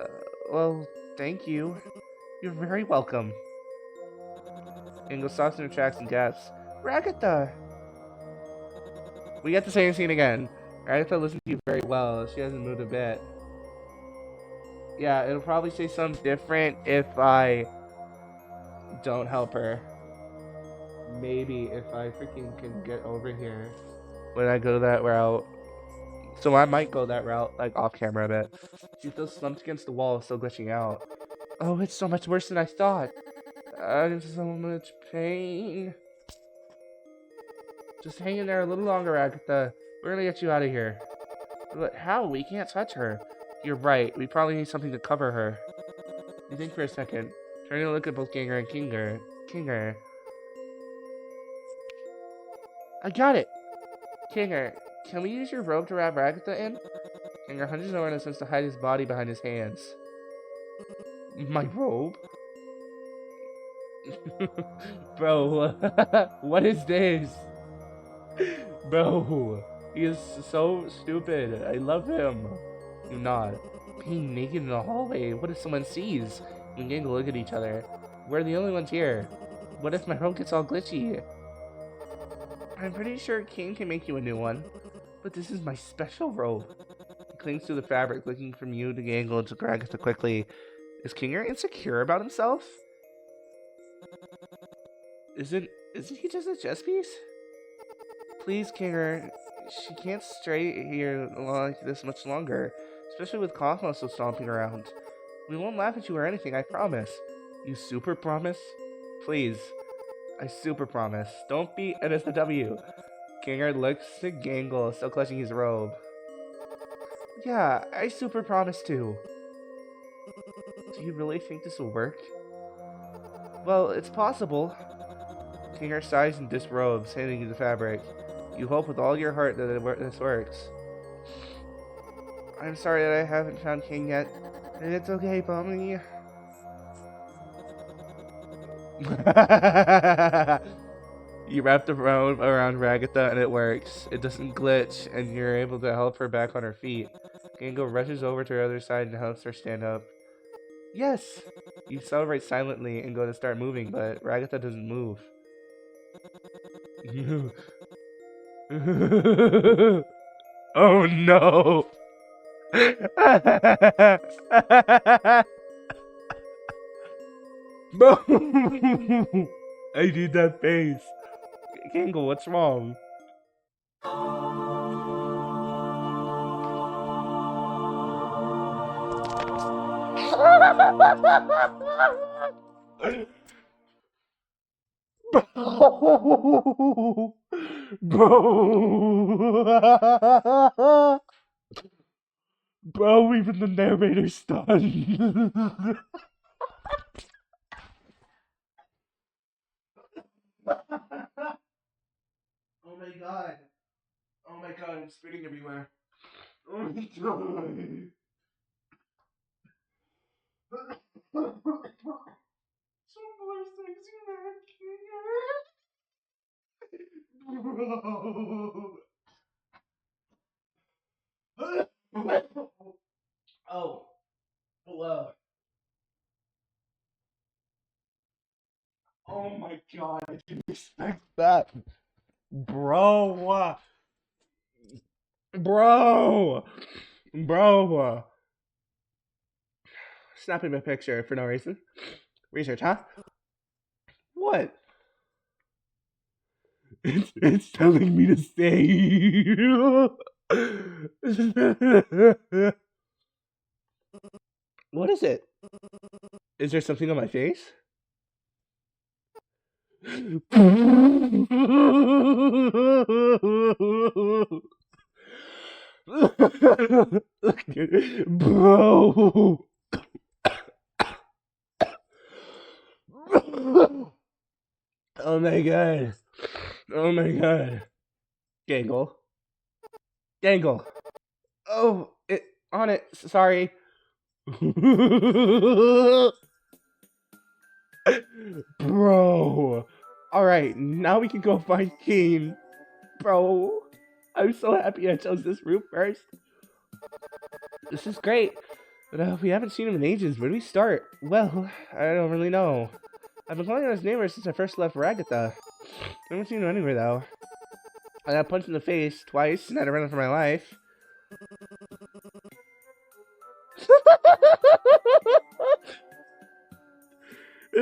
Uh, well, thank you. You're very welcome. Ingo stops in her tracks and gasps. Ragatha! We get the same scene again. Ragatha listens to you very well. She hasn't moved a bit. Yeah, it'll probably say something different if I don't help her. Maybe if I freaking can get over here when I go that route. So I might go that route, like off camera a bit. She feels slumped against the wall, still glitching out. Oh, it's so much worse than I thought. I'm in so much pain. Just hang in there a little longer, Agatha. We're gonna get you out of here. But how? We can't touch her. You're right. We probably need something to cover her. You think for a second, turning to look at both Ganger and Kinger. I got it! Kinger, can we use your robe to wrap Ragatha in? Kinger hunches over and attempts to hide his body behind his hands. My robe? Bro, what is this? Bro, he is so stupid. I love him. Do not. Being naked in the hallway, what if someone sees? We can look at each other. We're the only ones here. What if my robe gets all glitchy? I'm pretty sure King can make you a new one. But this is my special robe. He clings to the fabric, looking from you to Gangle to Ragatha quickly. Is Kinger insecure about himself? Isn't he just a chess piece? Please, Kinger. She can't stay here like this much longer, especially with Cosmos still stomping around. We won't laugh at you or anything, I promise. You super promise? Please. I super promise. Don't be an SW. Kinger looks to Gangle, still clutching his robe. Yeah, I super promise to. Do you really think this will work? Well, it's possible. Kinger sighs and disrobes, handing you the fabric. You hope with all your heart that this works. I'm sorry that I haven't found King yet. It's okay, Pomni. You wrap the robe around Ragatha and it works. It doesn't glitch, and you're able to help her back on her feet. Gango rushes over to her other side and helps her stand up. Yes! You celebrate silently and go to start moving, but Ragatha doesn't move. Oh no! No! I need that face. Gangle, what's wrong? Bro! Bro! Bro, even the narrator's stunned. Oh my god. Oh my god, I'm spitting everywhere. Oh my god. Some more sexy man, Bro. Oh, hello. Oh my god, I didn't expect that. Bro. Bro. Bro. Snapping my picture for no reason. Research, huh? What? It's telling me to stay. What is it? Is there something on my face? Bro. Oh my god. Oh my god. Gangle. Gangle. Oh, it on it. Sorry. Bro. Alright, now we can go find Keen. Bro, I'm so happy I chose this route first. This is great. But we haven't seen him in ages. Where do we start? Well, I don't really know. I've been calling out his name ever since I first left Ragatha. I haven't seen him anywhere, though. I got punched in the face twice and had to run for my life.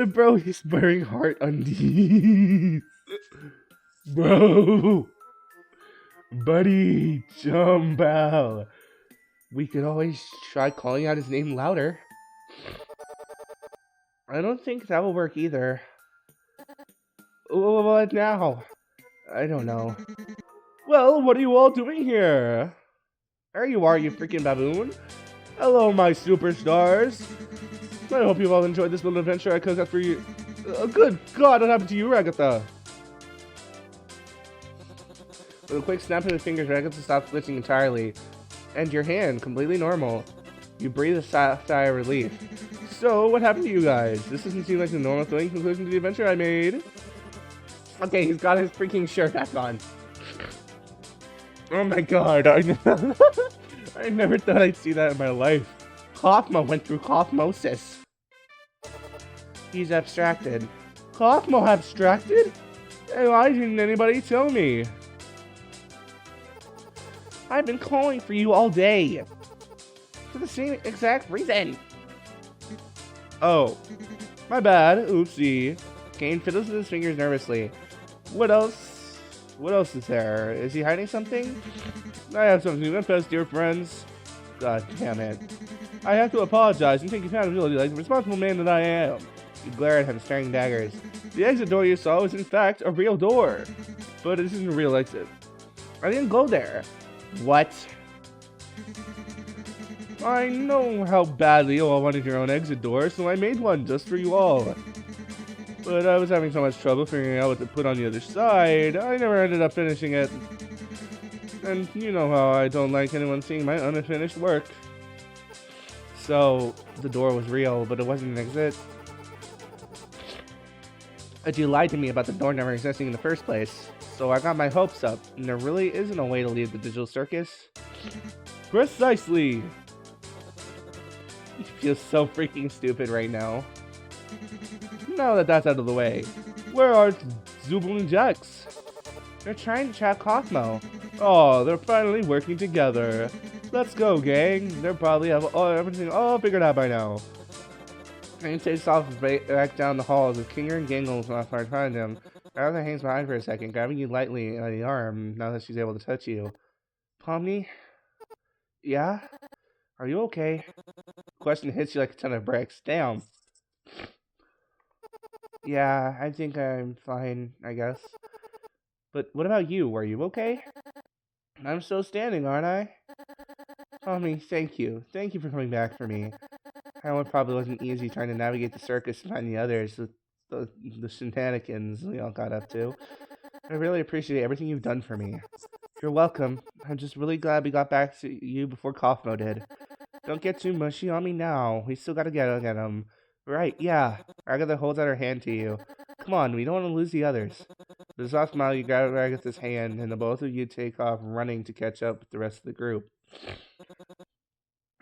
Bro, he's wearing heart undies. Bro. Buddy, jump out. We could always try calling out his name louder. I don't think that will work either. What now? I don't know. Well, what are you all doing here? There you are, you freaking baboon. Hello, my superstars. I hope you've all enjoyed this little adventure I cooked up for you. Good God, what happened to you, Ragatha? With a quick snap of the fingers, Ragatha stopped glitching entirely. And your hand, completely normal. You breathe a sigh of relief. So, what happened to you guys? This doesn't seem like the normal thing conclusion to the adventure I made. Okay, he's got his freaking shirt back on. Oh my God, I never thought I'd see that in my life. Kaufmo went through Kaufmosis. He's abstracted. Kaufmo abstracted? And why didn't anybody tell me? I've been calling for you all day. For the same exact reason. Oh. My bad. Oopsie. Kane fiddles with his fingers nervously. What else? What else is there? Is he hiding something? I have something to confess, dear friends. God damn it. I have to apologize and take accountability like the responsible man that I am. You glare at him, staring daggers. The exit door you saw was in fact a real door. But it isn't a real exit. I didn't go there. What? I know how badly you all wanted your own exit door, so I made one just for you all. But I was having so much trouble figuring out what to put on the other side, I never ended up finishing it. And you know how I don't like anyone seeing my unfinished work. So, the door was real, but it wasn't an exit. But you lied to me about the door never existing in the first place. So I got my hopes up, and there really isn't a way to leave the digital circus. Precisely! You feel so freaking stupid right now. Now that that's out of the way, where are Zubul and Jax? They're trying to trap Kaufmo. Oh, they're finally working together. Let's go, gang. They'll probably have everything all figured out by now. Kane takes off back down the hall as Kinger and Gangles not far behind him. Ragatha hangs behind for a second, grabbing you lightly on the arm now that she's able to touch you. Pomni? Yeah? Are you okay? The question hits you like a ton of bricks. Damn. Yeah, I think I'm fine, I guess. But what about you? Are you okay? I'm still standing, aren't I? Pomni, thank you. Thank you for coming back for me. I know it probably wasn't easy trying to navigate the circus and find the others, the shenanigans we all got up to. I really appreciate everything you've done for me. You're welcome. I'm just really glad we got back to you before Kaufmo did. Don't get too mushy on me now. We still gotta get him. Right, yeah. Ragatha holds out her hand to you. Come on, we don't want to lose the others. With a soft smile, you grab Ragatha's hand, and the both of you take off running to catch up with the rest of the group.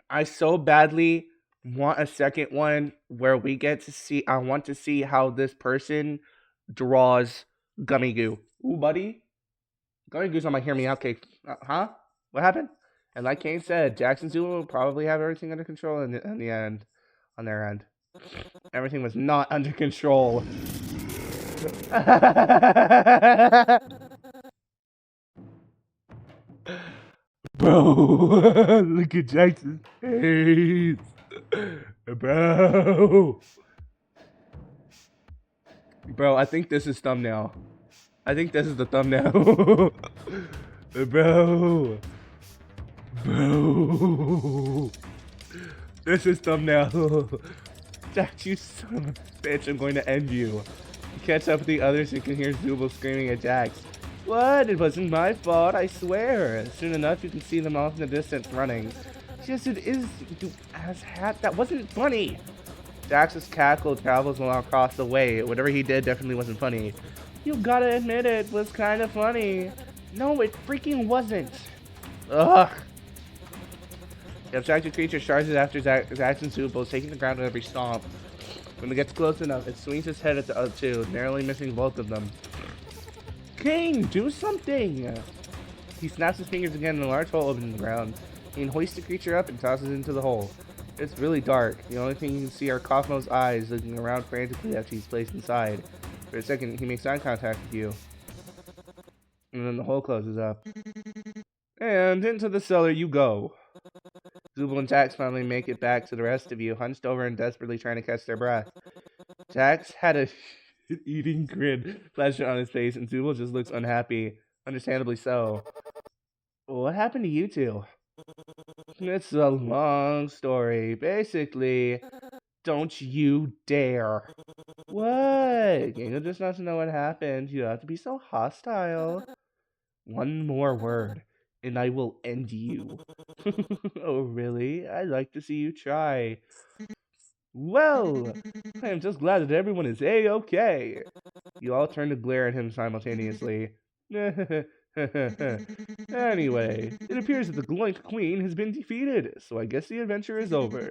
I so badly want a second one where we get to see. I want to see how this person draws Gummy Goo. Ooh, buddy. Gummy Goo's on my hear me out cake. Huh? What happened? And like Kane said, Jackson Zoo will probably have everything under control in the end. On their end. Everything was not under control. Bro, look at Jackson's face. Bro, I think this is thumbnail. I think this is the thumbnail. Bro. This is thumbnail. Jax, you son of a bitch, I'm going to end you. You catch up with the others, you can hear Zubul screaming at Jax. What? It wasn't my fault, I swear. Soon enough, you can see them off in the distance running. Yes, it is, you ass hat. That wasn't funny. Jax's cackle travels along across the way. Whatever he did definitely wasn't funny. You gotta admit it was kind of funny. No, it freaking wasn't. Ugh. The abstracted creature charges after Zax and Zubo, taking the ground with every stomp. When it gets close enough, it swings its head at the other two, narrowly missing both of them. King, do something! He snaps his fingers again and a large hole opens in the ground. He hoists the creature up and tosses it into the hole. It's really dark. The only thing you can see are Kaufmo's eyes looking around frantically after he's placed inside. For a second, he makes eye contact with you. And then the hole closes up. And into the cellar you go. Zubul and Jax finally make it back to the rest of you, hunched over and desperately trying to catch their breath. Jax had a eating grin flash on his face, and Zubul just looks unhappy. Understandably so. What happened to you two? It's a long story. Basically, don't you dare. What? Gingo just wants to know what happened. You don't have to be so hostile. One more word, and I will end you. Oh, really? I'd like to see you try. Well, I am just glad that everyone is A-okay. You all turn to glare at him simultaneously. Anyway, it appears that the Gloink Queen has been defeated, so I guess the adventure is over.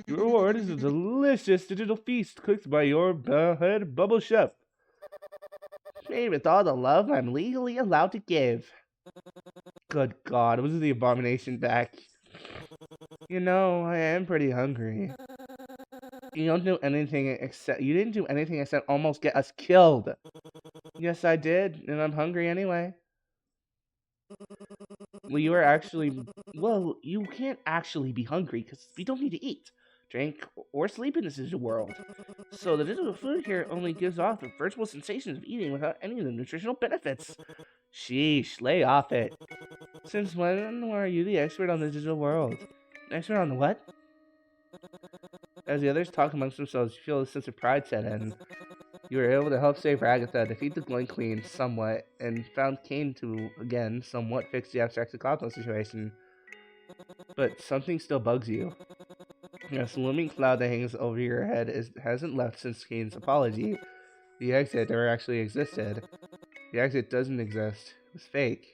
Your reward is a delicious digital feast cooked by your head bubble chef. Made with all the love I'm legally allowed to give. Good God, was the abomination back? You know, I am pretty hungry. You didn't do anything except almost get us killed. Yes, I did, and I'm hungry anyway. Well, you can't actually be hungry because we don't need to eat, drink, or sleep in this digital world. So the digital food here only gives off the virtual sensations of eating without any of the nutritional benefits. Sheesh, lay off it. Since when are you the expert on the digital world? Expert on the what? As the others talk amongst themselves, you feel a sense of pride set in. You were able to help save Ragatha, defeat the Gloin Queen somewhat, and found Kane to, again, somewhat fix the abstracted Cosmos situation. But something still bugs you. A looming cloud that hangs over your head hasn't left since Kane's apology. The exit never actually existed. The exit doesn't exist. It was fake.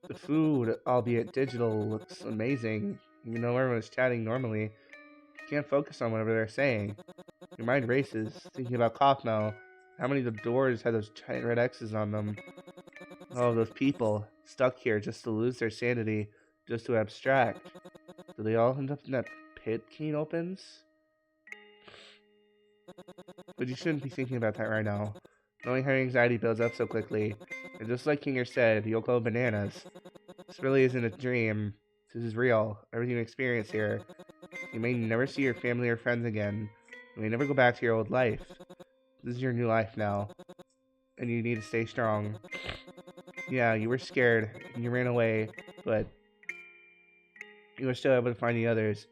The food, albeit digital, looks amazing. Even though everyone is chatting normally, you can't focus on whatever they're saying. Your mind races, thinking about Kaufmo. How many of the doors had those giant red X's on them? Oh, those people, stuck here just to lose their sanity, just to abstract. Do they all end up in that pit Kane opens? But you shouldn't be thinking about that right now. Knowing how your anxiety builds up so quickly. And just like Kinger said, you'll go bananas. This really isn't a dream. This is real. Everything you experience here. You may never see your family or friends again. You may never go back to your old life. This is your new life now. And you need to stay strong. Yeah, you were scared, and you ran away, but you were still able to find the others.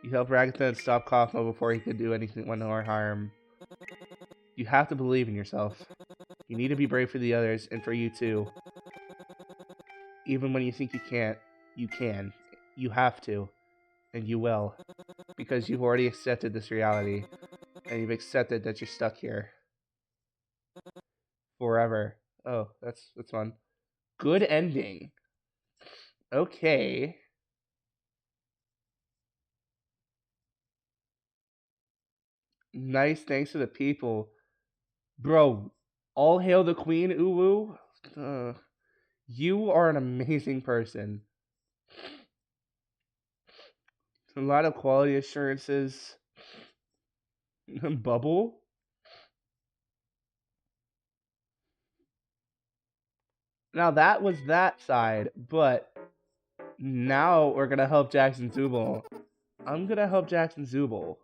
You helped Ragatha stop Kaufmo before he could do anything or harm. You have to believe in yourself. You need to be brave for the others, and for you too. Even when you think you can't, you can. You have to. And you will. Because you've already accepted this reality. And you've accepted that you're stuck here. Forever. Oh, that's fun. Good ending. Okay. Nice thanks to the people. Bro, all hail the queen, Uwu. You are an amazing person. A lot of quality assurances. Bubble? Now that was that side, but now we're gonna help Jackson Zubul. I'm gonna help Jackson Zubul.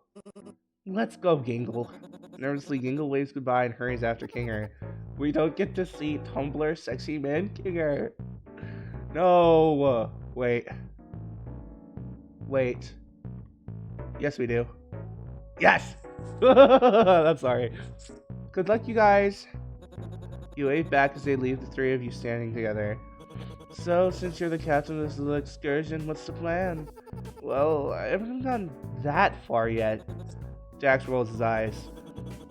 Let's go, Gingle. Nervously, Gingle waves goodbye and hurries after Kinger. We don't get to see Tumblr sexy man Kinger. No. Wait. Yes, we do. Yes! I'm sorry. Good luck, you guys. You wave back as they leave, the three of you standing together. So, since you're the captain of this little excursion, what's the plan? Well, I haven't gone that far yet. Jax rolls his eyes.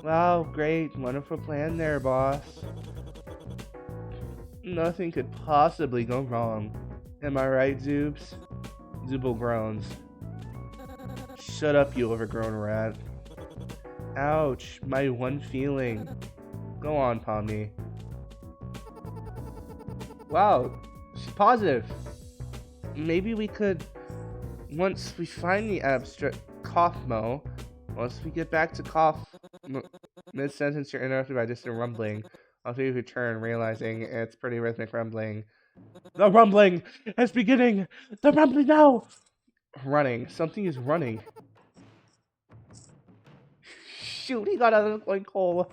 Wow, great, wonderful plan there, boss. Nothing could possibly go wrong. Am I right, Zoobs? Zooble groans. Shut up, you overgrown rat. Ouch, my one feeling. Go on, Pomni. Wow, she's positive. Maybe we could, once we find the abstract Kaufmo, once we get back to mid-sentence you're interrupted by distant rumbling. I'll see if you turn, realizing it's pretty rhythmic rumbling. The rumbling is beginning! The rumbling now! Running. Something is running. Shoot, he got out of the coin hole.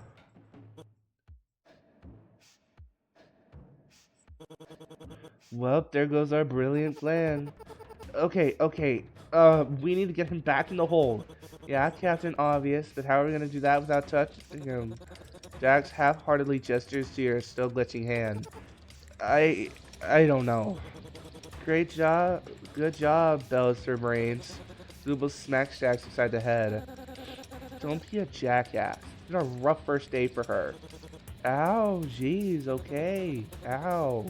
Well, there goes our brilliant plan. Okay. We need to get him back in the hole. Yeah, Captain Obvious, but how are we gonna do that without touching him? Jax half-heartedly gestures to your still glitching hand. I don't know. Great job. Good job, bellows her brains. Zooble smacks Jax beside the head. Don't be a jackass. It's been a rough first day for her. Ow, jeez, okay. Ow.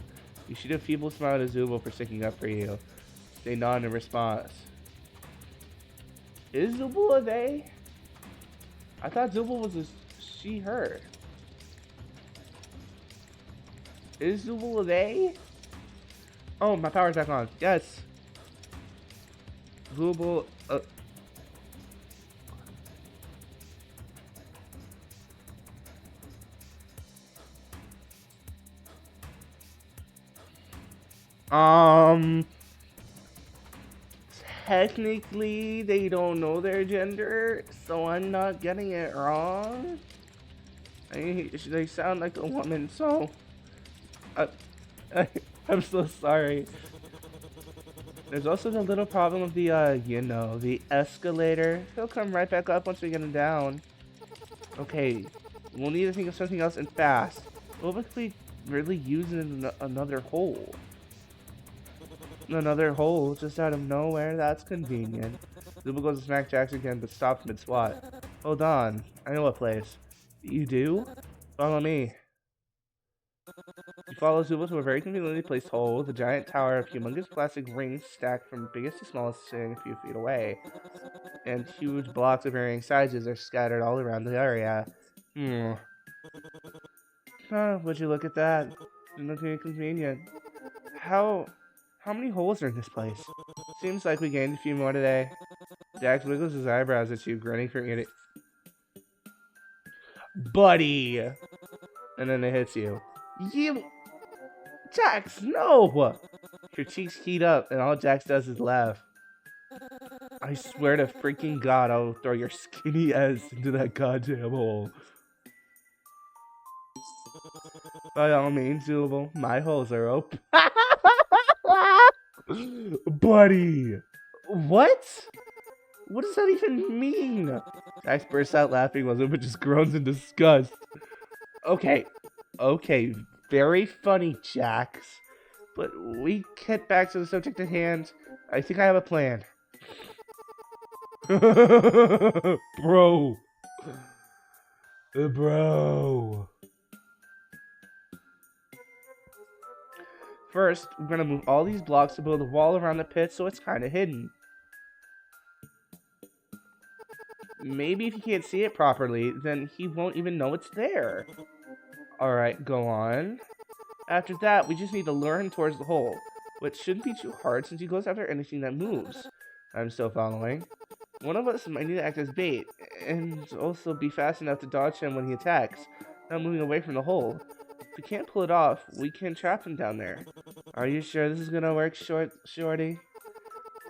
You shoot a feeble smile at Zooble for sticking up for you. They nod in response. Is Zooble a they? I thought Zooble was a she, her. Is Zooble a they? Oh, my power's back on. Yes. Zooble, technically, they don't know their gender, so I'm not getting it wrong. They sound like a woman, so I'm so sorry. There's also the little problem of the, the escalator. He'll come right back up once we get him down. Okay, we'll need to think of something else and fast. What if we really use another hole? Another hole just out of nowhere? That's convenient. Zooble goes to smack Jax again, but stops mid-swat. Hold on, I know a place. You do? Follow me. You follow Zooble to a very conveniently placed hole with a giant tower of humongous plastic rings stacked from biggest to smallest sitting a few feet away. And huge blocks of varying sizes are scattered all around the area. Would you look at that? Looking convenient. How many holes are in this place? Seems like we gained a few more today. Jax wiggles his eyebrows at you, grinning for it. Buddy! And then it hits you. You... Jax, no! Your cheeks heat up, and all Jax does is laugh. I swear to freaking God, I'll throw your skinny ass into that goddamn hole. By all means, Zooble, my holes are open. Buddy! What? What does that even mean? Jax bursts out laughing while Zooble just groans in disgust. Okay, very funny, Jax. But we get back to the subject at hand. I think I have a plan. Bro. First, we're gonna move all these blocks to build a wall around the pit so it's kinda hidden. Maybe if he can't see it properly, then he won't even know it's there. Alright, go on. After that, we just need to lure him towards the hole, which shouldn't be too hard since he goes after anything that moves. I'm still following. One of us might need to act as bait, and also be fast enough to dodge him when he attacks, not moving away from the hole. If we can't pull it off, we can trap him down there. Are you sure this is gonna work, Shorty?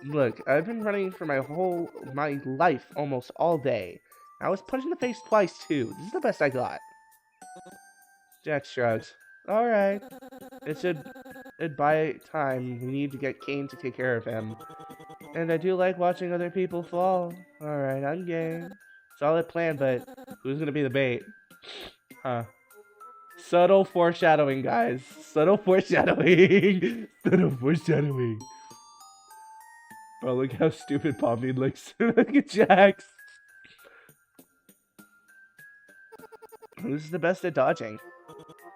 Look, I've been running for my life almost all day. I was punched in the face twice too. This is the best I got. Jax shrugs. Alright. It'd buy time. We need to get Kane to take care of him. And I do like watching other people fall. Alright, I'm game. Solid plan, but who's gonna be the bait? Huh. Subtle foreshadowing, guys. Subtle foreshadowing. Subtle foreshadowing. Oh, look how stupid Pomni looks. Look at Jax. Who's the best at dodging?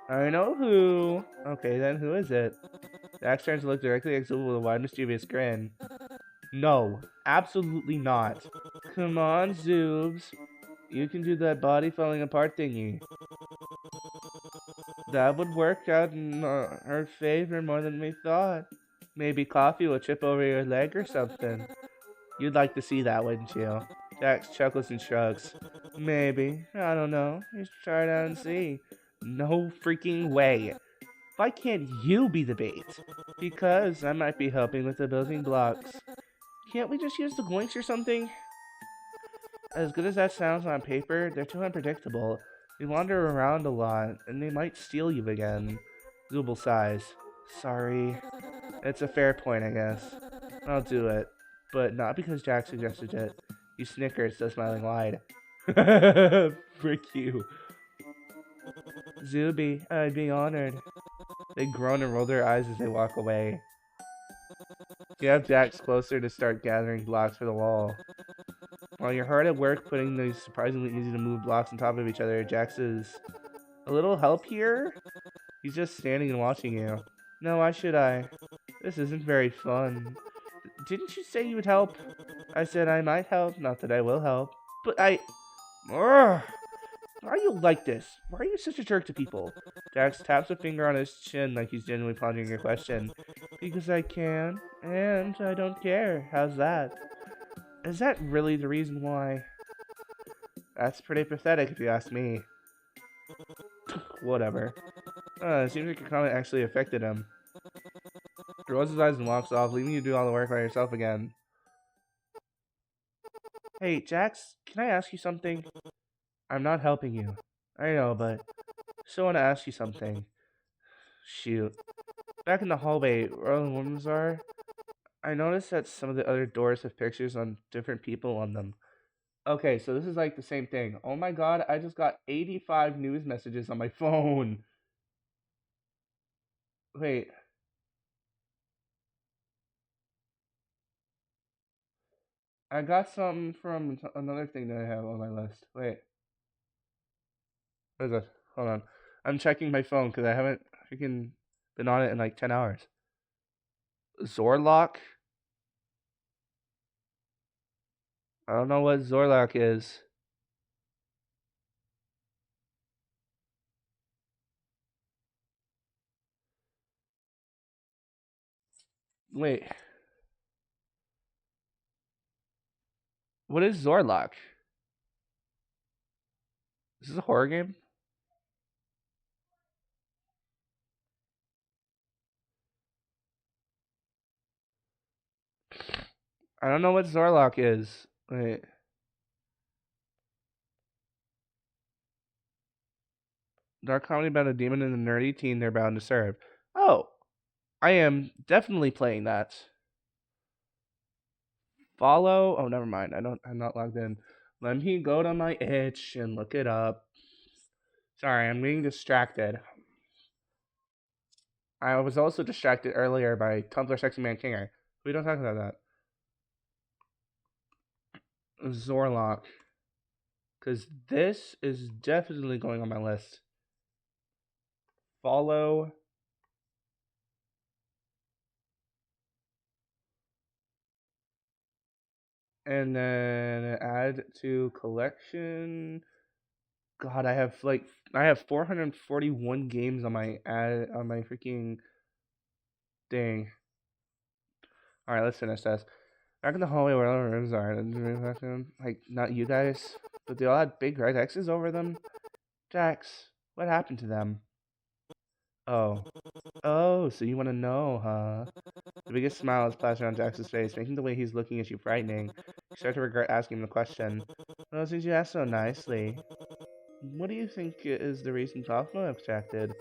I know who. Okay, then who is it? Dax turns to look directly at Zubul with a wide, mischievous grin. No, absolutely not. Come on, Zoobs. You can do that body falling apart thingy. That would work out in our favor more than we thought. Maybe coffee will trip over your leg or something. You'd like to see that, wouldn't you? Dax chuckles and shrugs. Maybe. I don't know. You should try it out and see. No freaking way. Why can't you be the bait? Because I might be helping with the building blocks. Can't we just use the goinks or something? As good as that sounds on paper, they're too unpredictable. They wander around a lot, and they might steal you again. Zubul sighs. Sorry. It's a fair point, I guess. I'll do it. But not because Jack suggested it. He snickers, still smiling wide. Frick you. Zuby, I'd be honored. They groan and roll their eyes as they walk away. You have Jax closer to start gathering blocks for the wall. While you're hard at work putting these surprisingly easy to move blocks on top of each other, Jax is a little help here? He's just standing and watching you. No, why should I? This isn't very fun. Didn't you say you would help? I said I might help, not that I will help. But Urgh. Why are you like this? Why are you such a jerk to people? Jax taps a finger on his chin like he's genuinely pondering your question. Because I can, and I don't care. How's that? Is that really the reason why? That's pretty pathetic if you ask me. Whatever. It seems like your comment actually affected him. He rolls his eyes and walks off, leaving you to do all the work by yourself again. Hey, Jax, can I ask you something? I'm not helping you. I know, but I still want to ask you something. Shoot. Back in the hallway where all the women's are, I noticed that some of the other doors have pictures on different people on them. Okay, so this is like the same thing. Oh my god, I just got 85 news messages on my phone. Wait. I got something from another thing that I have on my list. Wait. What is it? Hold on. I'm checking my phone because I haven't freaking been on it in like 10 hours. Zorlock? I don't know what Zorlock is. Wait. What is Zorlock? Is this a horror game? I don't know what Zorlock is. Wait. Dark comedy about a demon and a nerdy teen they're bound to serve. Oh, I am definitely playing that. Follow. Oh, never mind. I'm not logged in. Let me go to my itch and look it up. Sorry, I'm being distracted. I was also distracted earlier by Tumblr Sexy Man Kinger. We don't talk about that. Zorlock. Because this is definitely going on my list. Follow. And then add to collection. God, I have 441 games on my freaking thing. All right, let's finish this. Back in the hallway where all the rooms are, like not you guys, but they all had big red X's over them. Jax, what happened to them? Oh, so you want to know, huh? The biggest smile is plastered on Jax's face, making the way he's looking at you frightening. You start to regret asking him the question. Well, since you asked so nicely, what do you think is the reason Kaufman objected?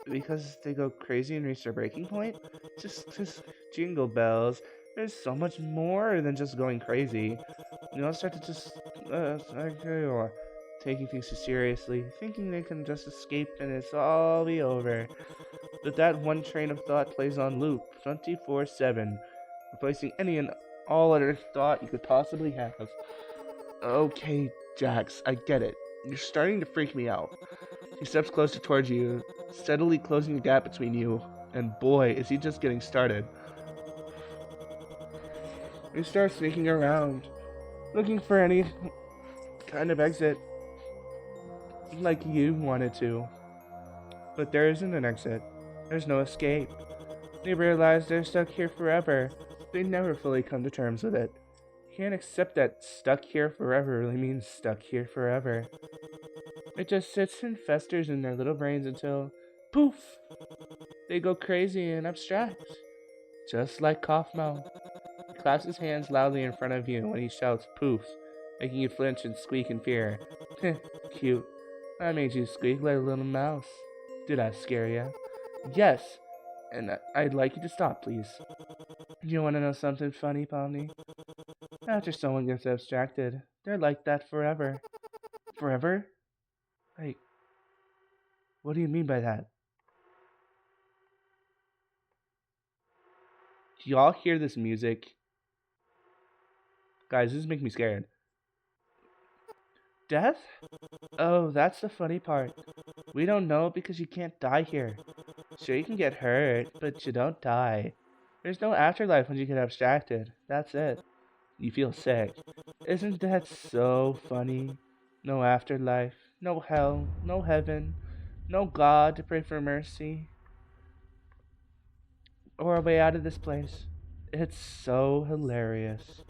Because they go crazy and reach their breaking point? Just jingle bells. There's so much more than just going crazy. You all start to just, taking things too seriously, thinking they can just escape and it's all be over. But that one train of thought plays on loop, 24/7, replacing any and all other thought you could possibly have. Okay, Jax, I get it. You're starting to freak me out. He steps closer towards you, steadily closing the gap between you, and boy, is he just getting started. He starts sneaking around, looking for any kind of exit, like you wanted to. But there isn't an exit. There's no escape. They realize they're stuck here forever. They never fully come to terms with it. Can't accept that stuck here forever really means stuck here forever. It just sits and festers in their little brains until, poof, they go crazy and abstract. Just like Kaufmo. He claps his hands loudly in front of you when he shouts poof, making you flinch and squeak in fear. Cute. I made you squeak like a little mouse. Did I scare ya? Yes, and I'd like you to stop, please. You want to know something funny, Pomni? After someone gets abstracted, they're like that forever. Forever? Like, what do you mean by that? Do y'all hear this music? Guys, this is making me scared. Death? Oh, that's the funny part. We don't know because you can't die here. Sure, you can get hurt, but you don't die. There's no afterlife when you get abstracted. That's it. You feel sick. Isn't that so funny? No afterlife, no hell, no heaven, no God to pray for mercy, or a way out of this place. It's so hilarious.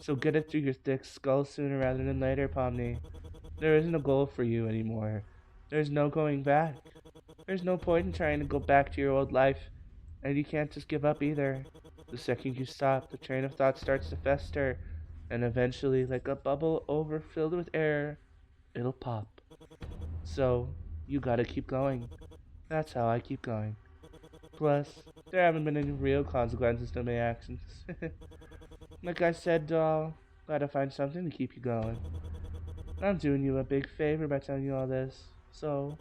So get it through your thick skull sooner rather than later, Pomni. There isn't a goal for you anymore. There's no going back. There's no point in trying to go back to your old life, and you can't just give up either. The second you stop, the train of thought starts to fester, and eventually, like a bubble overfilled with air, it'll pop. So, you gotta keep going. That's how I keep going. Plus, there haven't been any real consequences to my actions. Like I said, doll, gotta find something to keep you going. I'm doing you a big favor by telling you all this, so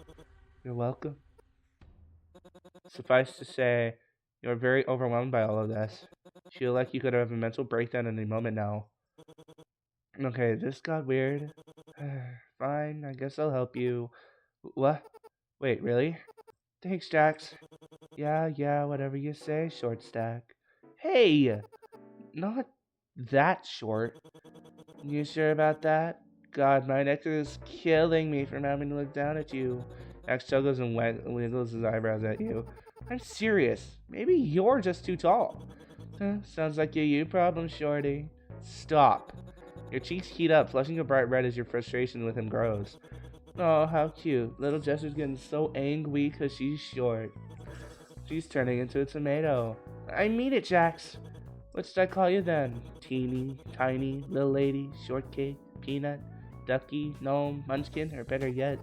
you're welcome. Suffice to say, you're very overwhelmed by all of this. You feel like you could have a mental breakdown any moment now. Okay, this got weird. Fine, I guess I'll help you. What? Wait, really? Thanks, Jax. Yeah, whatever you say, short stack. Hey! Not that short. You sure about that? God, my neck is killing me from having to look down at you. Jax chuckles and wiggles his eyebrows at you. I'm serious. Maybe you're just too tall. Sounds like a you problem, shorty. Stop. Your cheeks heat up, flushing a bright red as your frustration with him grows. Oh, how cute. Little Jester's getting so angry because she's short. She's turning into a tomato. I mean it, Jax. What should I call you then? Teeny, tiny, little lady, shortcake, peanut, ducky, gnome, munchkin, or better yet,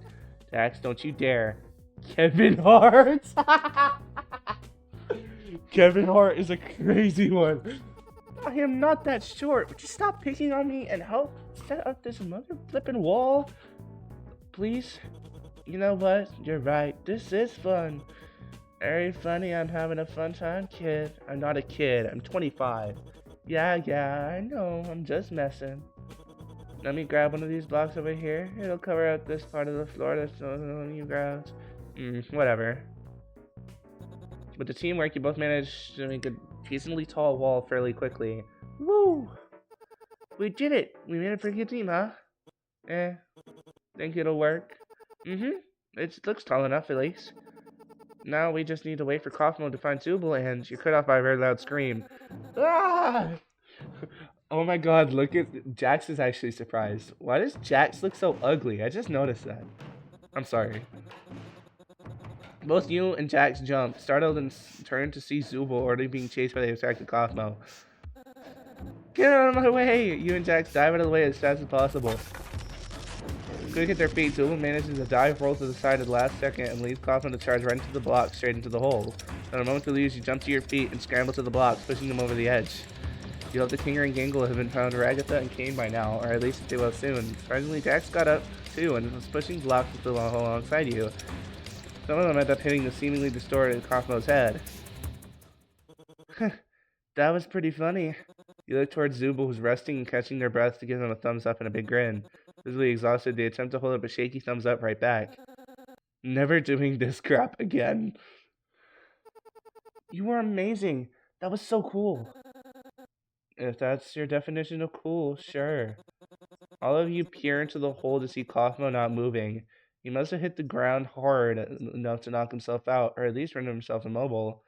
Jax, don't you dare. Kevin Hart! Kevin Hart is a crazy one. I am not that short. Would you stop picking on me and help set up this mother flippin' wall? Please? You know what? You're right. This is fun. Very funny. I'm having a fun time, kid. I'm not a kid. I'm 25. Yeah, I know. I'm just messing. Let me grab one of these blocks over here. It'll cover out this part of the floor that's on you grabs. Whatever. With the teamwork, you both managed to make a decently tall wall fairly quickly. Woo! We did it! We made a pretty good team, huh? Think it'll work? It looks tall enough, at least. Now we just need to wait for Kaufmo to find Zubul, and you're cut off by a very loud scream. Ah! Oh my god, look at... Jax is actually surprised. Why does Jax look so ugly? I just noticed that. I'm sorry. Both you and Jax jump, startled and turned to see Zubul already being chased by the attracted Kaufmo. Get out of my way! You and Jax dive out of the way as fast as possible. Quick at their feet, Zubul manages to dive, roll to the side at the last second, and leaves Kaufmo to charge right into the block, straight into the hole. At a moment to lose, you jump to your feet and scramble to the blocks, pushing them over the edge. You hope the Kinger and Gangle have been found Ragatha and Kane by now, or at least they will soon. Surprisingly, Jax got up too and was pushing blocks alongside you. Some of them ended up hitting the seemingly distorted Kaufmo's head. That was pretty funny. You look towards Zubul, who's resting and catching their breath, to give them a thumbs up and a big grin. Visibly exhausted, they attempt to hold up a shaky thumbs up right back. Never doing this crap again. You were amazing. That was so cool. If that's your definition of cool, sure. All of you peer into the hole to see Kaufmo not moving. He must have hit the ground hard enough to knock himself out, or at least render himself immobile.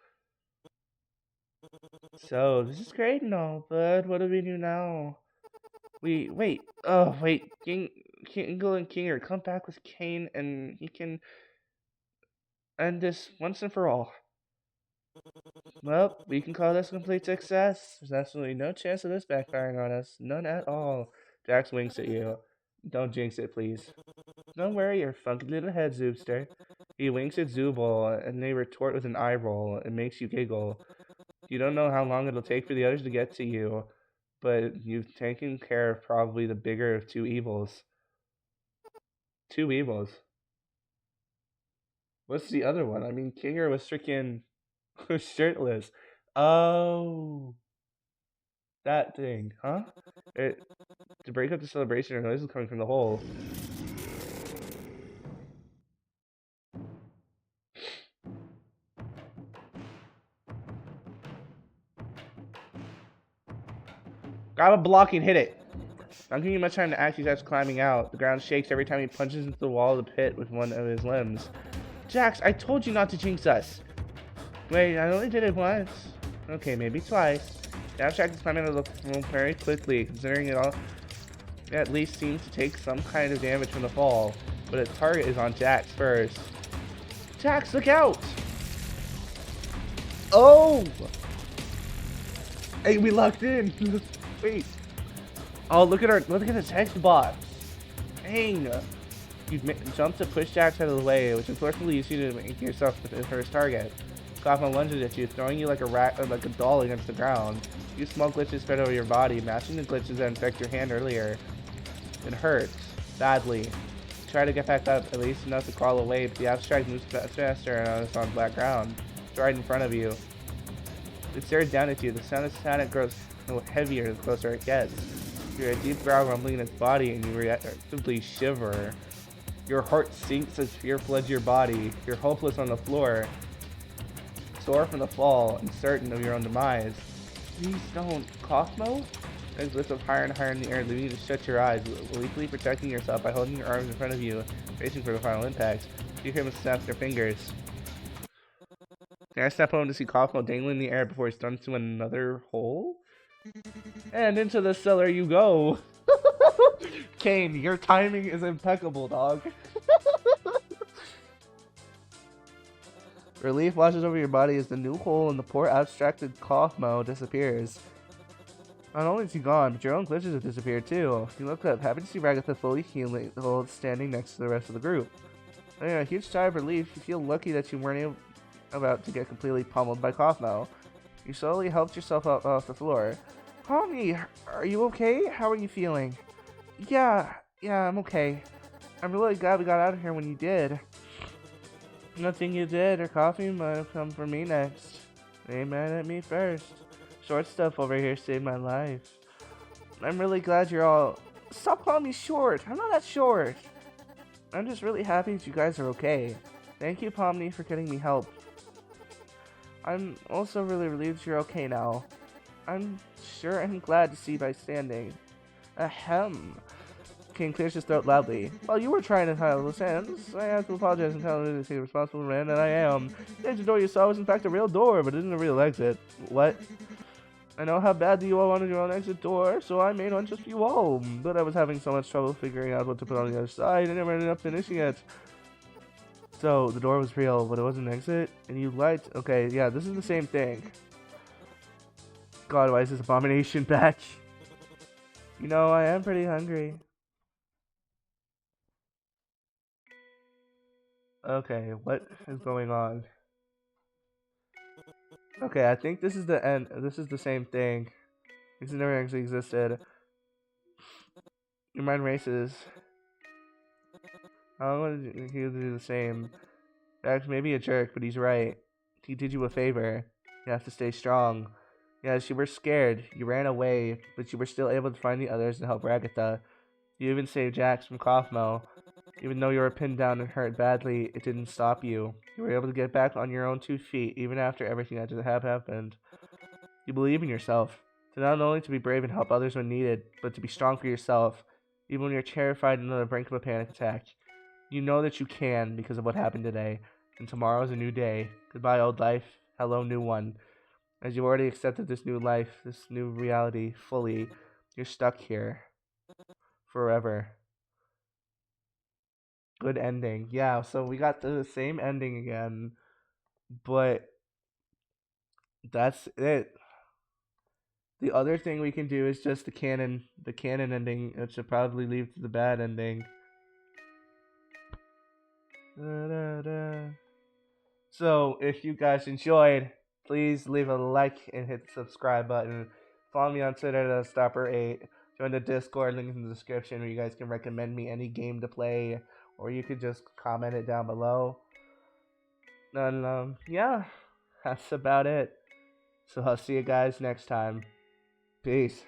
So, this is great and all, but what do we do now? Wait. Oh, wait. Kingle and Kinger, come back with Kane and he can end this once and for all. Well, we can call this a complete success. There's absolutely no chance of this backfiring on us. None at all. Jax winks at you. Don't jinx it, please. Don't worry your funky little head, Zoopster. He winks at Zooble, and they retort with an eye roll. It makes you giggle. You don't know how long it'll take for the others to get to you, but you've taken care of probably the bigger of two evils. Two evils? What's the other one? I mean, Kinger was freaking shirtless. Oh, that thing, huh? To break up the celebration, noise is coming from the hole. Grab a block and hit it. Not giving you much time to act, he starts climbing out. The ground shakes every time he punches into the wall of the pit with one of his limbs. Jax, I told you not to jinx us. Wait, I only did it once. Okay, maybe twice. The abstract is climbing out of the room very quickly, considering it all at least seems to take some kind of damage from the fall. But its target is on Jax first. Jax, look out! Oh! Hey, we locked in. Wait. Oh, look at the text box. Dang. You jump to push Jax out of the way, which unfortunately leaves you to make yourself the first target. Kaufmo lunges at you, throwing you like a doll against the ground. You small glitches spread over your body, matching the glitches that infect your hand earlier. It hurts badly. Try to get back up, at least enough to crawl away, but the abstract moves faster and it's on black ground. It's right in front of you. It stares down at you. The sound of Tadc grows heavier the closer it gets. You hear a deep growl rumbling in its body, and you reactively shiver. Your heart sinks as fear floods your body. You're hopeless on the floor, sore from the fall, and certain of your own demise. Please don't. Kaufmo? Legs lift up higher and higher in the air, leaving you to shut your eyes, weakly protecting yourself by holding your arms in front of you, bracing for the final impact. You hear him snap your fingers. Can I step home to see Kaufmo dangling in the air before he stuns to another hole? And into the cellar you go. Kane, your timing is impeccable, dog. Relief washes over your body as the new hole in the poor abstracted Kaufmo disappears. Not only is he gone, but your own glitches have disappeared too. You look up, happy to see Ragatha fully healed, standing next to the rest of the group. Anyway, a huge sigh of relief. You feel lucky that you weren't about to get completely pummeled by Kaufmo. You slowly helped yourself up off the floor. Pomni, are you okay? How are you feeling? Yeah, I'm okay. I'm really glad we got out of here when you did. Nothing you did or coffee might have come for me next. Ain't mad at me first. Short stuff over here saved my life. I'm really glad you're all... Stop calling me short. I'm not that short. I'm just really happy that you guys are okay. Thank you, Pomni, for getting me help. I'm also really relieved you're okay now. I'm glad to see by standing. Ahem. King clears his throat loudly. While you were trying to handle the sands, I have to apologize and tell you to take a responsible man that I am. The exit door you saw was in fact a real door, but it isn't a real exit. What? I know how badly you all wanted your own exit door, so I made one just for you all. But I was having so much trouble figuring out what to put on the other side, I never ended up finishing it. So, the door was real, but it wasn't an exit? And you liked... Okay, yeah, this is the same thing. God, why is this abomination back? You know, I am pretty hungry. Okay, what is going on? Okay, I think this is the end. This is the same thing. This never actually existed. Your mind races. I want to do the same. Dax may be a jerk, but he's right. He did you a favor. You have to stay strong. Yes, you were scared. You ran away, but you were still able to find the others and help Ragatha. You even saved Jax from Kaufmo. Even though you were pinned down and hurt badly, it didn't stop you. You were able to get back on your own 2 feet, even after everything that just happened. You believe in yourself, to not only to be brave and help others when needed, but to be strong for yourself, even when you're terrified and on the brink of a panic attack. You know that you can because of what happened today, and tomorrow's a new day. Goodbye, old life. Hello, new one. As you've already accepted this new life, this new reality fully, you're stuck here forever. Good ending. Yeah, so we got the same ending again, but that's it. The other thing we can do is just the canon ending. It should probably leave to the bad ending. Da, da, da. So if you guys enjoyed, please leave a like and hit the subscribe button. Follow me on Twitter at Stopper8. Join the Discord, link in the description, where you guys can recommend me any game to play, or you could just comment it down below. And yeah, that's about it. So I'll see you guys next time. Peace.